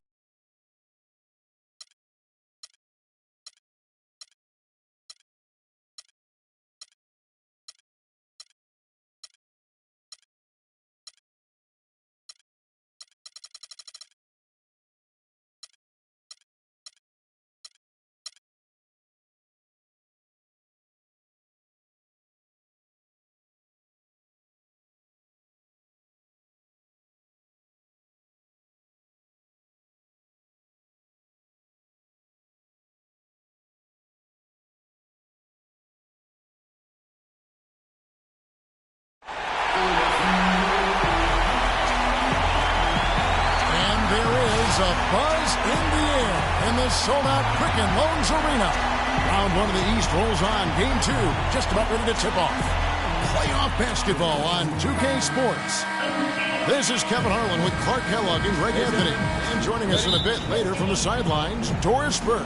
S5: A buzz in the air in the sold-out Quicken Loans Arena. Round 1 of the East rolls on. Game 2 just about ready to tip off. Playoff basketball on 2K Sports. This is Kevin Harlan with Clark Kellogg and Greg Anthony. And joining us in a bit later from the sidelines, Doris Burke.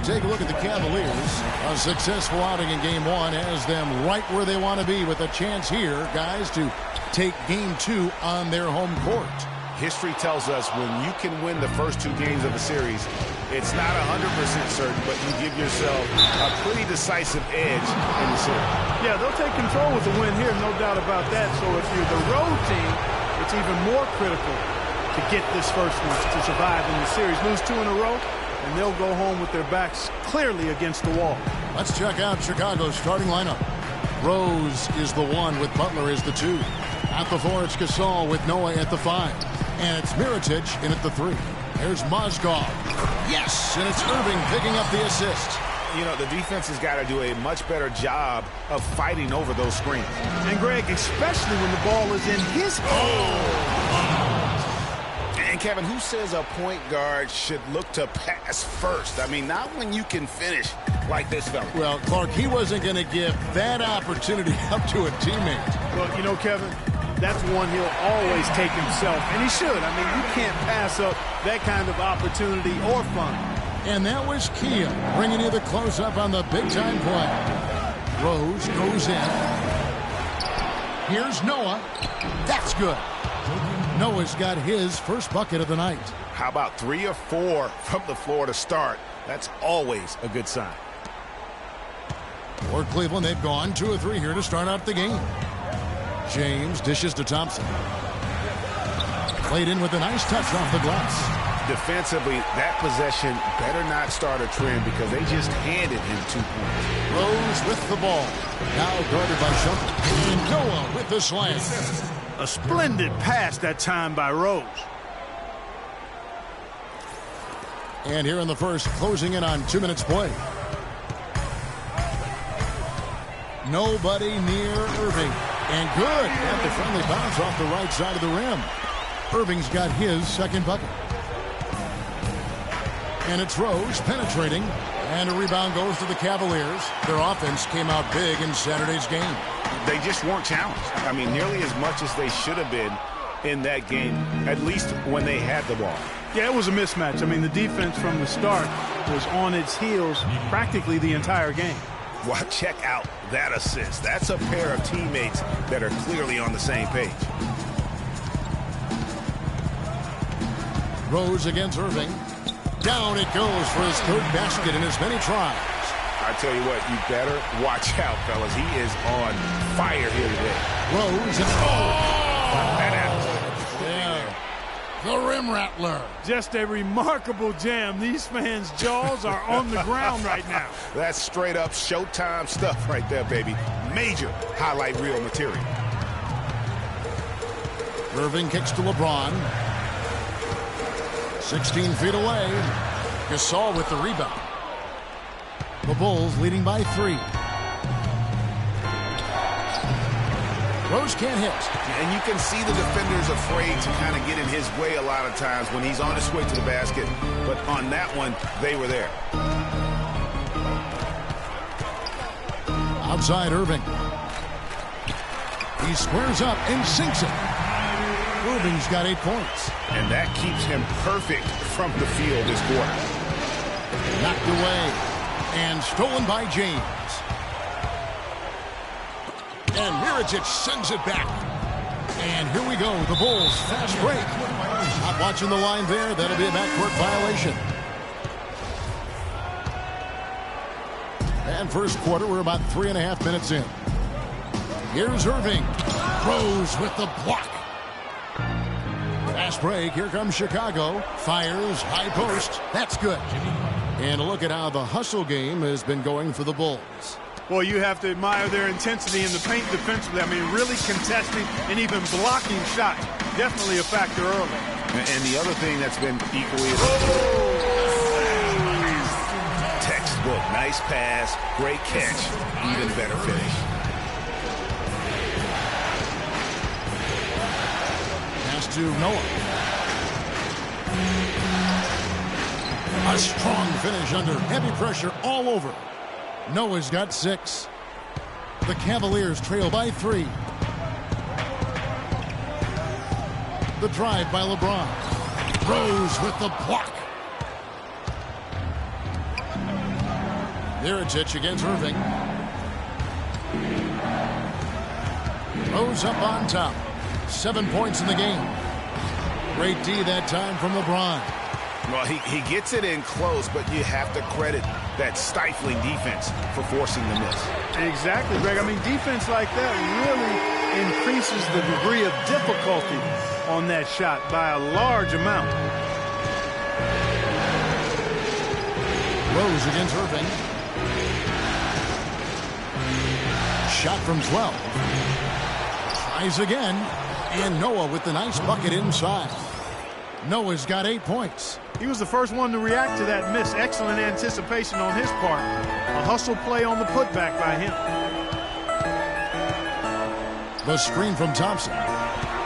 S5: Take a look at the Cavaliers. A successful outing in Game 1 has them right where they want to be with a chance here, guys, to take Game 2 on their home court.
S7: History tells us when you can win the first 2 games of a series, it's not 100% certain, but you give yourself a pretty decisive edge in the series.
S6: Yeah, they'll take control with the win here, no doubt about that. So if you're the road team, it's even more critical to get this first one to survive in the series. Lose 2 in a row, and they'll go home with their backs clearly against the wall.
S5: Let's check out Chicago's starting lineup. Rose is the 1 with Butler as the 2. At the 4, it's Gasol with Noah at the 5. And it's Mirotic in at the 3. There's Mozgov. Yes, and it's Irving picking up the assist.
S7: You know, the defense has got to do a much better job of fighting over those screens.
S6: And, Greg, especially when the ball is in his
S7: And, Kevin, who says a point guard should look to pass first? I mean, not when you can finish like this fella.
S5: Well, Clark, he wasn't going to give that opportunity up to a teammate.
S6: Well, you know, Kevin, that's one he'll always take himself, and he should. I mean, you can't pass up that kind of opportunity or fun.
S5: And that was Kia bringing you the close-up on the big-time play. Rose goes in. Here's Noah. That's good. Noah's got his first bucket of the night.
S7: How about 3 or 4 from the floor to start? That's always a good sign.
S5: For Cleveland, they've gone 2 or 3 here to start out the game. James dishes to Thompson. Played in with a nice touch off the glass.
S7: Defensively, that possession better not start a trend because they just handed him 2 points.
S5: Rose with the ball. Now guarded by Shumpert. And Noah with the slam.
S6: A splendid pass that time by Rose.
S5: And here in the first, closing in on 2 minutes play. Nobody near Irving. And good. Got the friendly bounce off the right side of the rim. Irving's got his second bucket. And it's Rose penetrating. And a rebound goes to the Cavaliers. Their offense came out big in Saturday's game.
S7: They just weren't challenged. I mean, nearly as much as they should have been in that game, at least when they had the ball.
S6: Yeah, it was a mismatch. I mean, the defense from the start was on its heels practically the entire game.
S7: Well, check out that assist. That's a pair of teammates that are clearly on the same page.
S5: Rose against Irving. Down it goes for his 3rd basket in as many tries.
S7: I tell you what, you better watch out, fellas. He is on fire here today.
S5: Rose and the rim rattler.
S6: Just a remarkable jam. These fans' jaws are on the ground right now.
S7: That's straight up Showtime stuff right there, baby. Major highlight reel material.
S5: Irving kicks to LeBron. 16 feet away. Gasol with the rebound. The Bulls leading by 3. Rose can't hit.
S7: And you can see the defenders afraid to kind of get in his way a lot of times when he's on his way to the basket. But on that one, they were there.
S5: Outside Irving. He squares up and sinks it. Irving's got 8 points.
S7: And that keeps him perfect from the field this quarter.
S5: Knocked away. And stolen by James. And Mirotic sends it back. And here we go, the Bulls fast break. Not watching the line there. That'll be a backcourt violation. And first quarter, we're about 3.5 minutes in. Here's Irving. Rose with the block. Fast break. Here comes Chicago. Fires. High post. That's good. And a look at how the hustle game has been going for the Bulls.
S6: Well, you have to admire their intensity in the paint defensively. I mean, really contesting and even blocking shots. Definitely a factor early.
S7: And the other thing that's been equally textbook. Nice pass, great catch, even better finish.
S5: Pass to Noah. A strong finish under heavy pressure all over. Noah's got 6. The Cavaliers trail by 3. The drive by LeBron. Rose with the block. Mirotic against Irving. Rose up on top. 7 points in the game. Great D that time from LeBron.
S7: Well, he gets it in close, but you have to credit that stifling defense for forcing the miss.
S6: Exactly, Greg. I mean, defense like that really increases the degree of difficulty on that shot by a large amount.
S5: Rose against Irving. Shot from 12. Tries again. And Noah with the nice bucket inside. Noah's got 8 points.
S6: He was the first one to react to that miss. Excellent anticipation on his part. A hustle play on the putback by him.
S5: The screen from Thompson.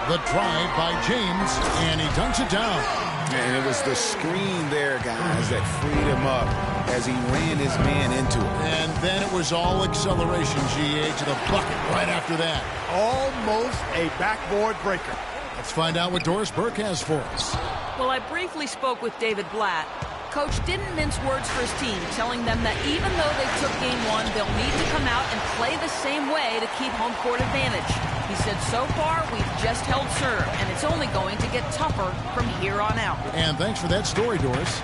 S5: The drive by James, and he dunks it down.
S7: And it was the screen there, guys, that freed him up as he ran his man into it.
S5: And then it was all acceleration, GA, to the bucket right after that.
S6: Almost a backboard breaker.
S5: Let's find out what Doris Burke has for us.
S10: Well, I briefly spoke with David Blatt. Coach didn't mince words for his team, telling them that even though they took game 1, they'll need to come out and play the same way to keep home court advantage. He said, so far, we've just held serve, and it's only going to get tougher from here on out.
S5: And thanks for that story, Doris.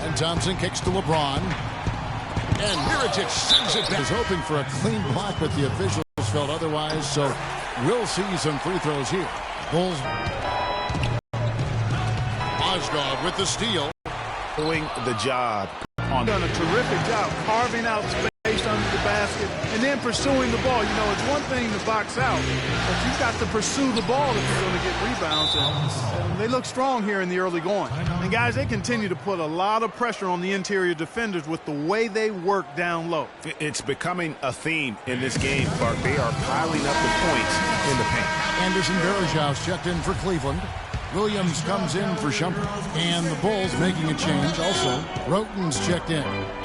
S5: And Thompson kicks to LeBron. And Mirotic sends it back. He's hoping for a clean block, but the officials felt otherwise, so we'll see some free throws here. Bulls. Osgood with the steal.
S7: Doing the job.
S6: Done a terrific job carving out space under the basket and then pursuing the ball. You know, it's one thing to box out, but you've got to pursue the ball if you're going to get rebounds. And they look strong here in the early going. And, guys, they continue to put a lot of pressure on the interior defenders with the way they work down low.
S7: It's becoming a theme in this game, Clark. They are piling up the points in the paint.
S5: Anderson Varejau's checked in for Cleveland. Williams comes in for Shumpert. And the Bulls making a change also. Roten's checked in.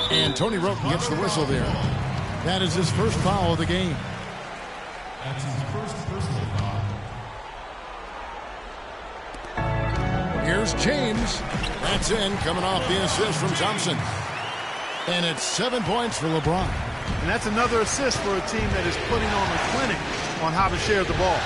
S5: And Tony Roten gets the whistle there. That is his first foul of the game.
S8: That's his first personal foul.
S5: Here's James. That's in, coming off the assist from Thompson. And it's 7 points for LeBron.
S6: And that's another assist for a team that is putting on a clinic on how to share the ball.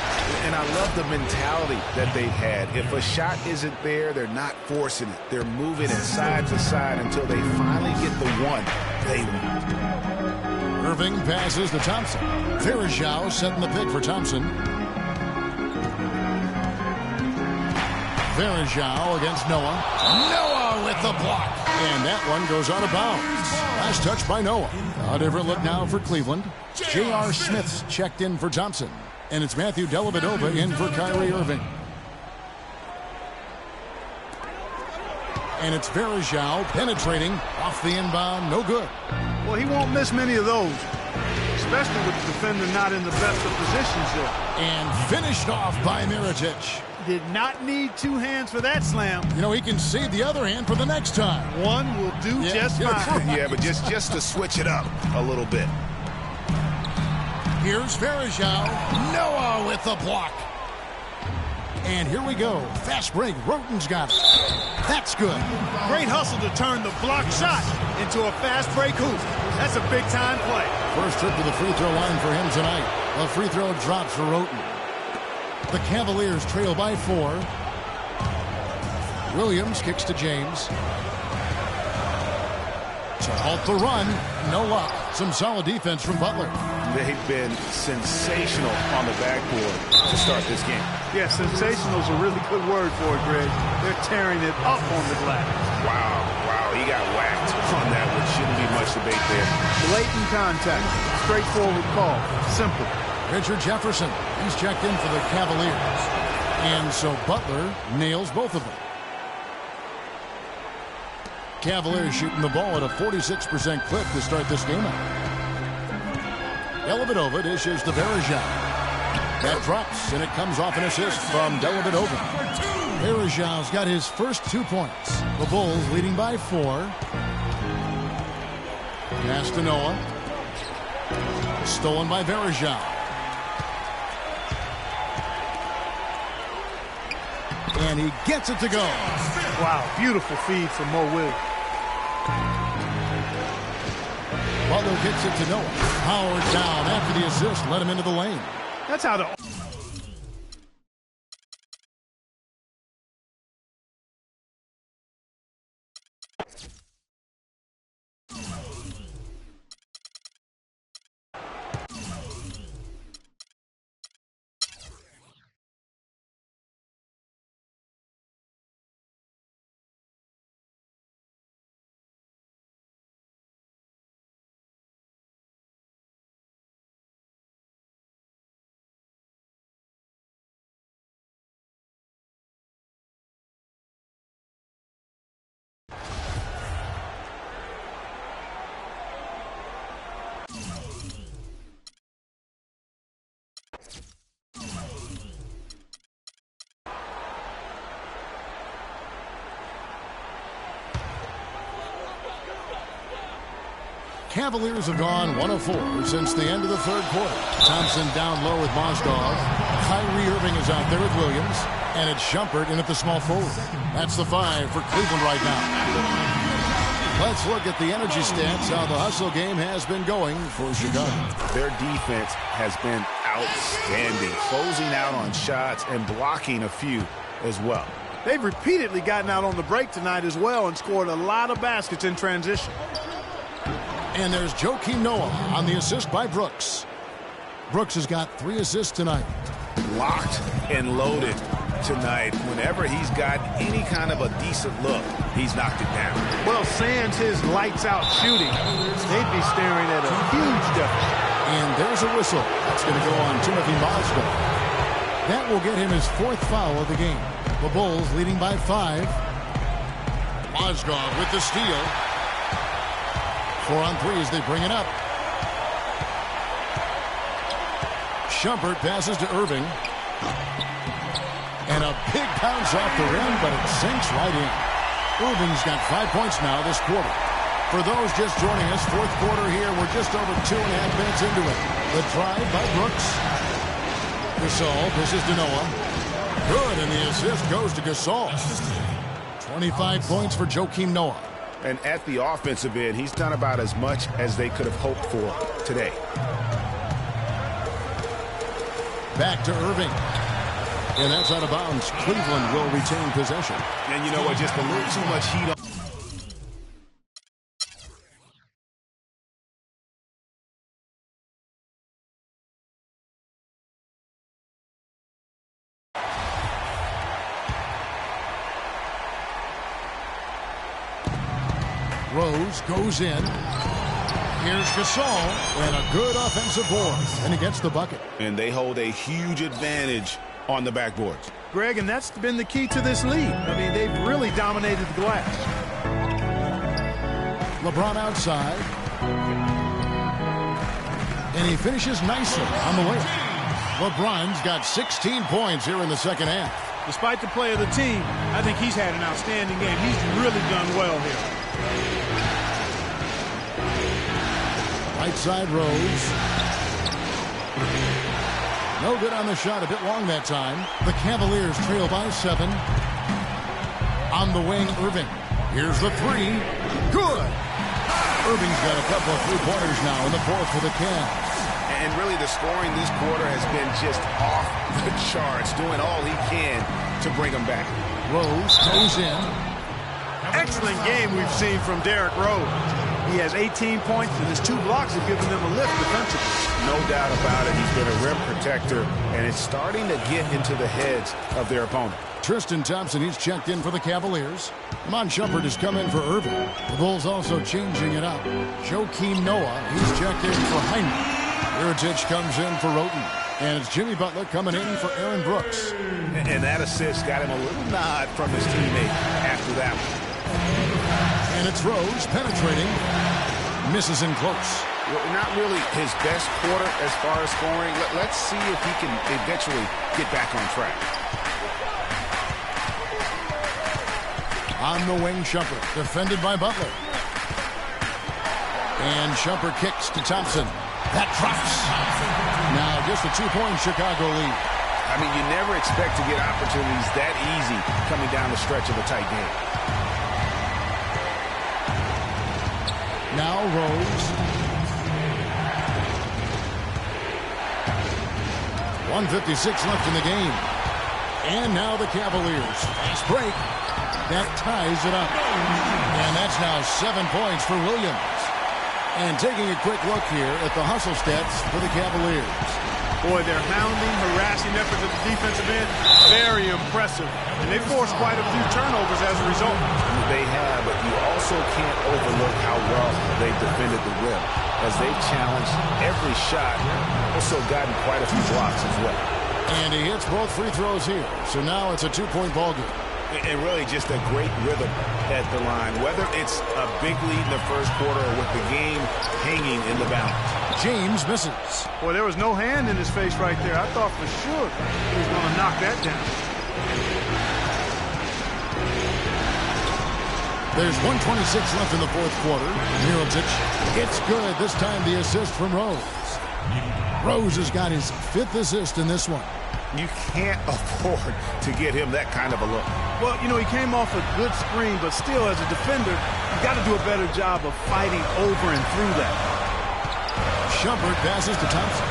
S7: And I love the mentality that they've had. If a shot isn't there, they're not forcing it. They're moving it side to side until they finally get the one they want.
S5: Irving passes to Thompson. Varejao setting the pick for Thompson. Varejao against Noah. Noah with the block. And that one goes out of bounds. Last touch by Noah. A different look now for Cleveland. J.R. Smith's checked in for Thompson. And it's Matthew Dellavedova in for Kyrie Irving. And it's Varejao penetrating off the inbound. No good.
S6: Well, he won't miss many of those, especially with the defender not in the best of positions there.
S5: And finished off by Mirotic.
S6: Did not need 2 hands for that slam.
S5: You know, he can save the other hand for the next time.
S6: One will do just fine.
S7: Yeah, but just to switch it up a little bit.
S5: Here's Varejao. Noah with the block. And here we go. Fast break. Roten's got it. That's good.
S6: Great hustle to turn the block shot into a fast break hoop. That's a big-time play.
S5: First trip to the free throw line for him tonight. The free throw drops for Roten. The Cavaliers trail by 4. Williams kicks to James. To halt the run. No luck. Some solid defense from Butler.
S7: They've been sensational on the backboard to start this game.
S6: Yeah, sensational is a really good word for it, Greg. They're tearing it up on the glass.
S7: Wow, he got whacked on that one. Shouldn't be much debate there.
S6: Blatant contact. Straightforward call. Simple.
S5: Richard Jefferson. He's checked in for the Cavaliers. And so Butler nails both of them. Cavaliers shooting the ball at a 46% clip to start this game out. Dellavedova dishes to Varejao. That drops, and it comes off an assist from Dellavedova. Varejao's got his first 2 points. The Bulls leading by 4. Pass to Noah. Stolen by Varejao. And he gets it to go.
S6: Wow, beautiful feed from Mo Williams.
S5: Butler gets it to Noah. Howard down after the assist. Let him into the lane.
S6: That's how the...
S5: Cavaliers have gone 1 of 4 since the end of the third quarter. Thompson down low with Mozdov. Kyrie Irving is out there with Williams. And it's Shumpert in at the small forward. That's the 5 for Cleveland right now. Let's look at the energy stats, how the hustle game has been going for Chicago.
S7: Their defense has been outstanding, closing out on shots and blocking a few as well.
S6: They've repeatedly gotten out on the break tonight as well and scored a lot of baskets in transition.
S5: And there's Joakim Noah on the assist by Brooks. Brooks has got 3 assists tonight.
S7: Locked and loaded tonight. Whenever he's got any kind of a decent look, he's knocked it down.
S6: Well, sans his lights-out shooting, they'd be staring at a huge deficit.
S5: And there's a whistle. That's going to go on Timothy Mozdov. That will get him his 4th foul of the game. The Bulls leading by 5. Mozdov with the steal. 4 on 3 as they bring it up. Shumpert passes to Irving. And a big bounce off the rim, but it sinks right in. Irving's got 5 points now this quarter. For those just joining us, 4th quarter here, we're just over 2.5 minutes into it. The drive by Brooks. Gasol pushes to Noah. Good, and the assist goes to Gasol. 25 points for Joakim Noah.
S7: And at the offensive end, he's done about as much as they could have hoped for today.
S5: Back to Irving. And that's out of bounds. Cleveland will retain possession.
S7: And you know what? Just a little too much heat on.
S5: Rose goes in. Here's Gasol, and a good offensive board, and he gets the bucket.
S7: And they hold a huge advantage on the backboards.
S6: Greg, and that's been the key to this lead. I mean, they've really dominated the glass.
S5: LeBron outside. And he finishes nicely on the layup. LeBron's got 16 points here in the second half.
S6: Despite the play of the team, I think he's had an outstanding game. He's really done well here.
S5: Right side Rose. No good on the shot, a bit long that time. The Cavaliers trail by 7. On the wing, Irving. Here's the three. Good. Irving's got a couple of three-pointers now in the fourth for the Cavs.
S7: And really the scoring this quarter has been just off the charts, doing all he can to bring them back.
S5: Rose goes in.
S6: Excellent game we've seen from Derrick Rose. He has 18 points, and his 2 blocks have given them a lift defensively.
S7: No doubt about it. He's been a rim protector, and it's starting to get into the heads of their opponent.
S5: Tristan Thompson, he's checked in for the Cavaliers. Mon Shumpert has come in for Irving. The Bulls also changing it up. Joakim Noah, he's checked in for Heinrich. Mirotic comes in for Roten. And it's Jimmy Butler coming in for Aaron Brooks.
S7: And that assist got him a little nod from his teammate after that one.
S5: And it's Rose penetrating. Misses in close.
S7: Well, not really his best quarter as far as scoring. Let's see if he can eventually get back on track.
S5: On the wing, Shumpert, defended by Butler. And Shumpert kicks to Thompson. That drops. Now just a 2-point Chicago lead.
S7: I mean, you never expect to get opportunities that easy coming down the stretch of a tight game.
S5: Now Rose. 1:56 left in the game. And now the Cavaliers. Fast break. That ties it up. And that's now 7 points for Williams. And taking a quick look here at the hustle stats for the Cavaliers.
S6: Boy, their hounding, harassing efforts at the defensive end, very impressive. And they forced quite a few turnovers as a result.
S7: They have, but you also can't overlook how well they defended the rim. As they've challenged every shot, also gotten quite a few blocks as well.
S5: And he hits both free throws here. So now it's a 2-point ball game.
S7: And really just a great rhythm at the line, whether it's a big lead in the first quarter or with the game hanging in the balance.
S5: James misses.
S6: Boy, there was no hand in his face right there. I thought for sure he was going to knock that down.
S5: There's 1:26 left in the fourth quarter. Mirotic, it's good. This time the assist from Rose. Rose has got his 5th assist in this one.
S7: You can't afford to get him that kind of a look.
S6: Well, you know, he came off a good screen, but still, as a defender, you got to do a better job of fighting over and through that.
S5: Shumpert passes to Thompson.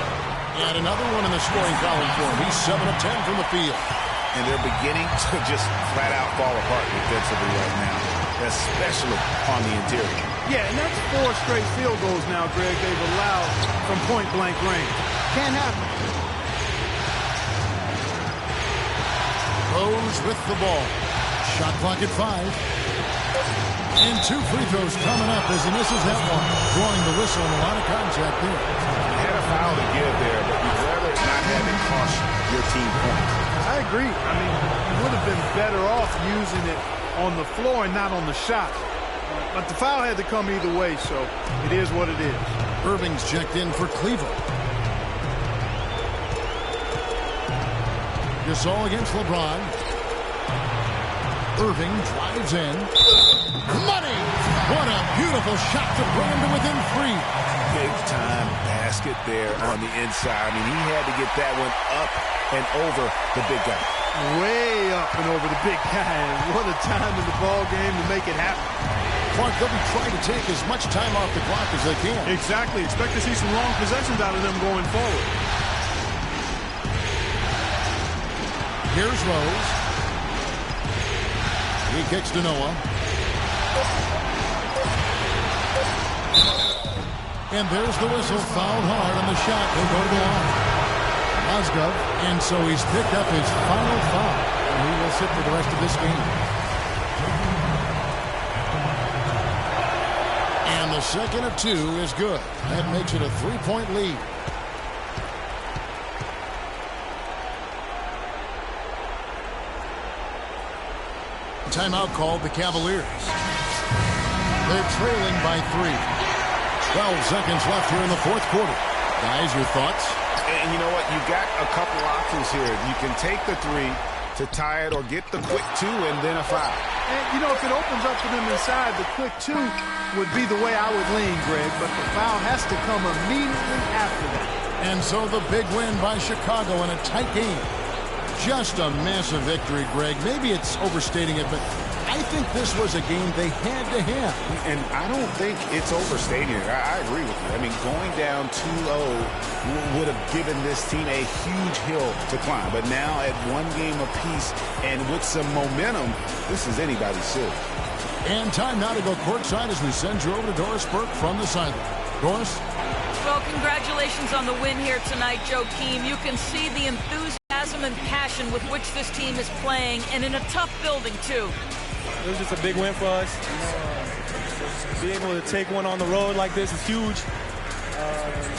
S5: And another one in the scoring column for him. He's 7 of 10 from the field.
S7: And they're beginning to just flat out fall apart defensively right now, especially on the interior.
S6: Yeah, and that's 4 straight field goals now, Greg, they've allowed from point-blank range. Can't happen.
S5: Rose with the ball. Shot clock at 5. And 2 free throws coming up as he misses that one. Drawing the whistle and a lot of contact there.
S7: You had a foul to give there, but you'd rather not have it cost your team points.
S6: I agree. I mean, you would have been better off using it on the floor and not on the shot. But the foul had to come either way, so it is what it is.
S5: Irving's checked in for Cleveland. Gasol against LeBron. Irving drives in. Money! What a beautiful shot to bring him to within 3.
S7: Big-time basket there on the inside. I mean, he had to get that one up and over the big guy.
S6: Way up and over the big guy. And what a time in the ball game to make it happen.
S5: Clark, they'll be trying to take as much time off the clock as they can.
S6: Exactly. Expect to see some long possessions out of them going forward.
S5: Here's Rose. He kicks to Noah. And there's the whistle. Fouled hard on the shot. He'll go to the line. Mozgov. And so he's picked up his final foul. And he will sit for the rest of this game. And the second of 2 is good. That makes it a 3-point lead. Timeout called the Cavaliers. They're trailing by 3. 12 seconds left here in the fourth quarter. Guys, your thoughts?
S7: And you know what? You've got a couple options here. You can take the 3 to tie it or get the quick 2 and then a foul.
S6: And, you know, if it opens up for them inside, the quick 2 would be the way I would lean, Greg. But the foul has to come immediately after that.
S5: And so the big win by Chicago in a tight game. Just a massive victory, Greg. Maybe it's overstating it, but I think this was a game they had to have.
S7: And I don't think it's overstating it. I agree with you. I mean, going down 2-0 would have given this team a huge hill to climb. But now at one game apiece and with some momentum, this is anybody's series.
S5: And time now to go courtside as we send you over to Doris Burke from the sideline. Doris?
S10: Well, congratulations on the win here tonight, Joakim. You can see the enthusiasm and passion with which this team is playing, and in a tough building, too.
S11: It was just a big win for us. Being able to take one on the road like this is huge.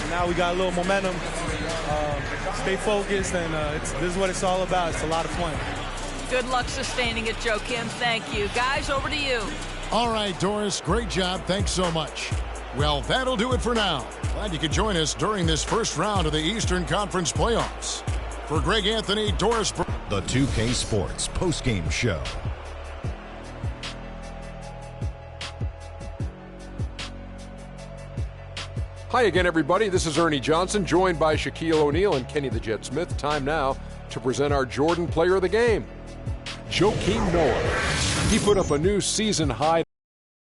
S11: Now we got a little momentum. Stay focused, and this is what it's all about. It's a lot of fun.
S10: Good luck sustaining it, Joakim. Thank you. Guys, over to you.
S5: All right, Doris, great job. Thanks so much. Well, that'll do it for now. Glad you could join us during this first round of the Eastern Conference playoffs. For Greg Anthony, Doris Burke.
S1: The 2K Sports postgame show.
S2: Hi again, everybody. This is Ernie Johnson, joined by Shaquille O'Neal and Kenny the Jet Smith. Time now to present our Jordan Player of the Game, Joakim Noah. He put up a new season high.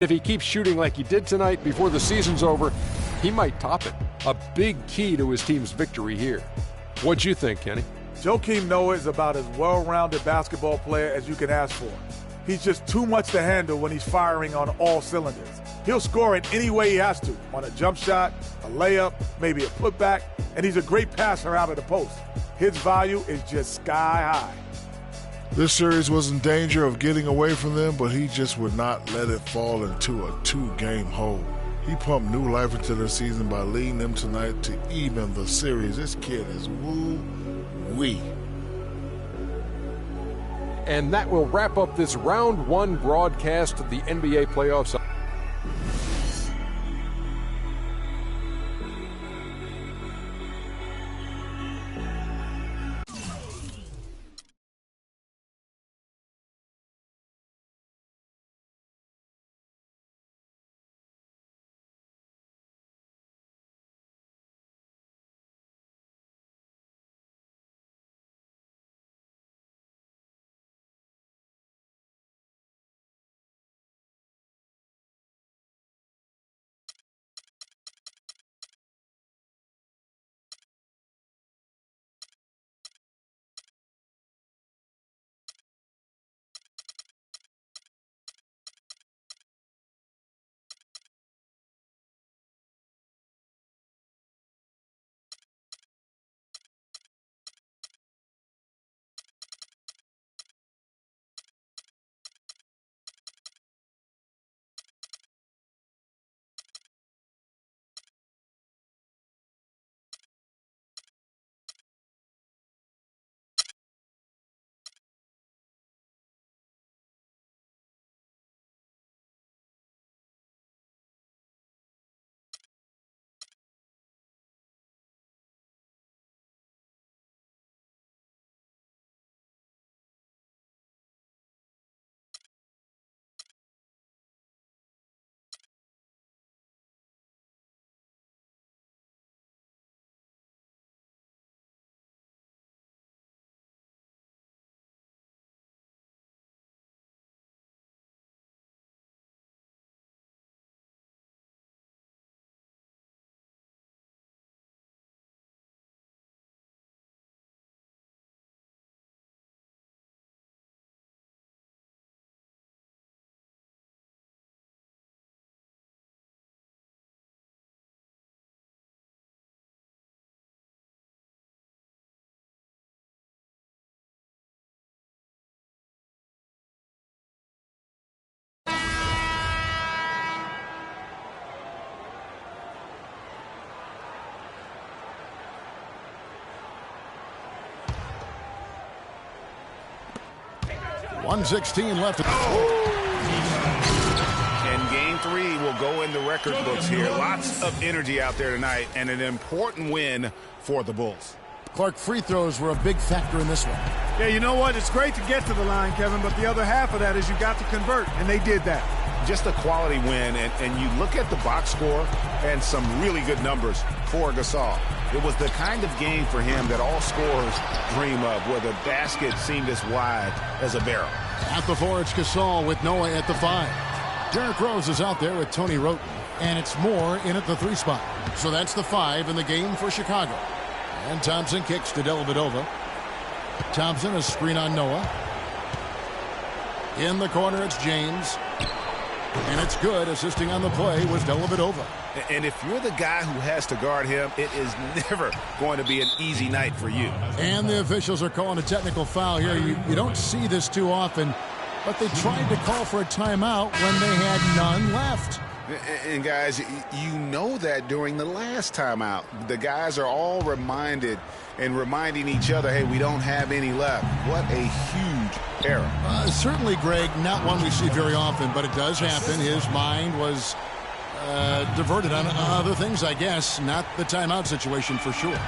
S2: If he keeps shooting like he did tonight before the season's over, he might top it. A big key to his team's victory here. What'd you think, Kenny?
S3: Joakim Noah is about as well-rounded basketball player as you can ask for. He's just too much to handle when he's firing on all cylinders. He'll score in any way he has to, on a jump shot, a layup, maybe a putback, and he's a great passer out of the post. His value is just sky high.
S4: This series was in danger of getting away from them, but he just would not let it fall into a two-game hole. He pumped new life into their season by leading them tonight to even the series. This kid is woo-wee.
S2: And that will wrap up this round one broadcast of the NBA playoffs.
S5: .116 left.
S7: And game three will go in the record books here. Lots of energy out there tonight and an important win for the Bulls.
S5: Clark, free throws were a big factor in this one.
S6: Yeah, you know what? It's great to get to the line, Kevin, but the other half of that is you got to convert, and they did that.
S7: Just a quality win, and you look at the box score and some really good numbers for Gasol. It was the kind of game for him that all scorers dream of, where the basket seemed as wide as a barrel.
S5: At the 4, it's Gasol with Noah at the 5. Derrick Rose is out there with Tony Roten. And it's Moore in at the 3 spot. So that's the 5 in the game for Chicago. And Thompson kicks to Dellavedova. Thompson, a screen on Noah. In the corner, it's James. And it's good. Assisting on the play was Dellavedova.
S7: And if you're the guy who has to guard him, it is never going to be an easy night for you.
S5: And the officials are calling a technical foul here. You don't see this too often, but they tried to call for a timeout when they had none left.
S7: And guys, you know that during the last timeout, the guys are all reminding each other, hey, we don't have any left. What a huge error.
S5: Certainly, Greg, not one we see very often, but it does happen. His mind was diverted on other things, I guess, not the timeout situation for sure.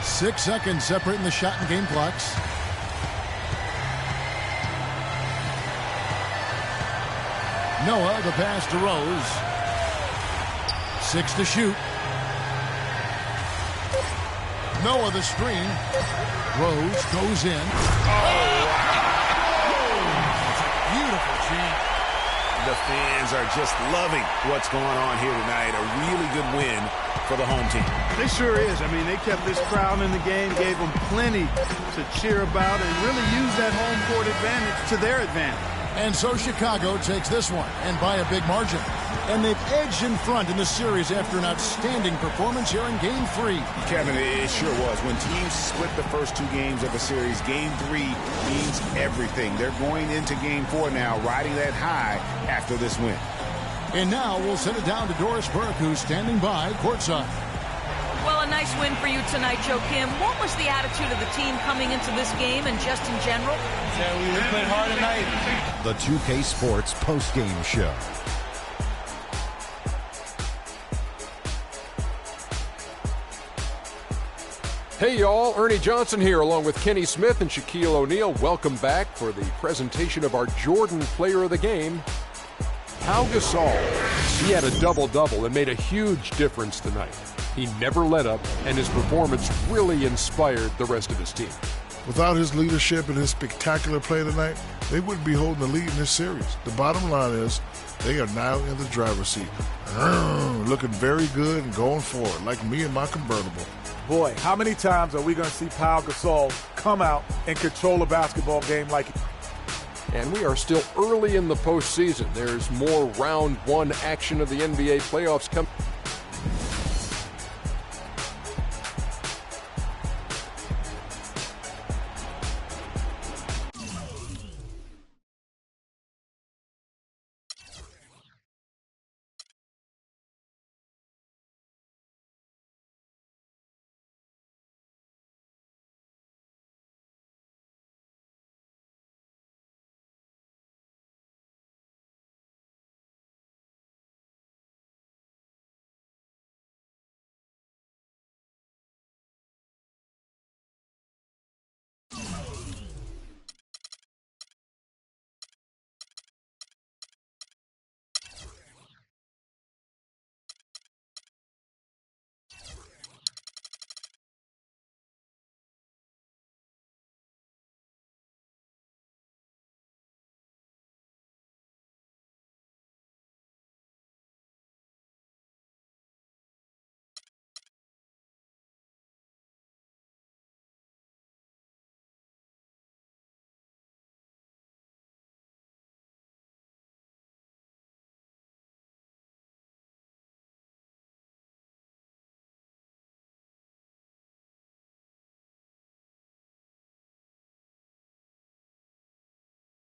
S5: 6 seconds separating the shot and game clocks. Noah, the pass to Rose. 6 to shoot. Noah, the screen. Rose goes in.
S7: Beautiful jam. The fans are just loving what's going on here tonight. A really good win for the home team.
S6: They sure is. I mean, they kept this crowd in the game, gave them plenty to cheer about, and really used that home court advantage to their advantage.
S5: And so Chicago takes this one, and by a big margin. And they've edged in front in the series after an outstanding performance here in Game 3.
S7: Kevin, it sure was. When teams split the first 2 games of a series, Game 3 means everything. They're going into Game 4 now, riding that high after this win.
S5: And now we'll send it down to Doris Burke, who's standing by courtside.
S10: Well, a nice win for you tonight, Joe Kim. What was the attitude of the team coming into this game and just in general?
S11: Yeah, we played hard tonight.
S1: The 2K Sports postgame show.
S2: Hey y'all, Ernie Johnson here along with Kenny Smith and Shaquille O'Neal. Welcome back for the presentation of our Jordan Player of the Game, Pau Gasol. He had a double-double and made a huge difference tonight. He never let up, and his performance really inspired the rest of his team.
S4: Without his leadership and his spectacular play tonight, they wouldn't be holding the lead in this series. The bottom line is they are now in the driver's seat. Looking very good and going forward, like me and my convertible.
S3: Boy, how many times are we going to see Pau Gasol come out and control a basketball game like?
S2: And we are still early in the postseason. There's more round 1 action of the NBA playoffs coming.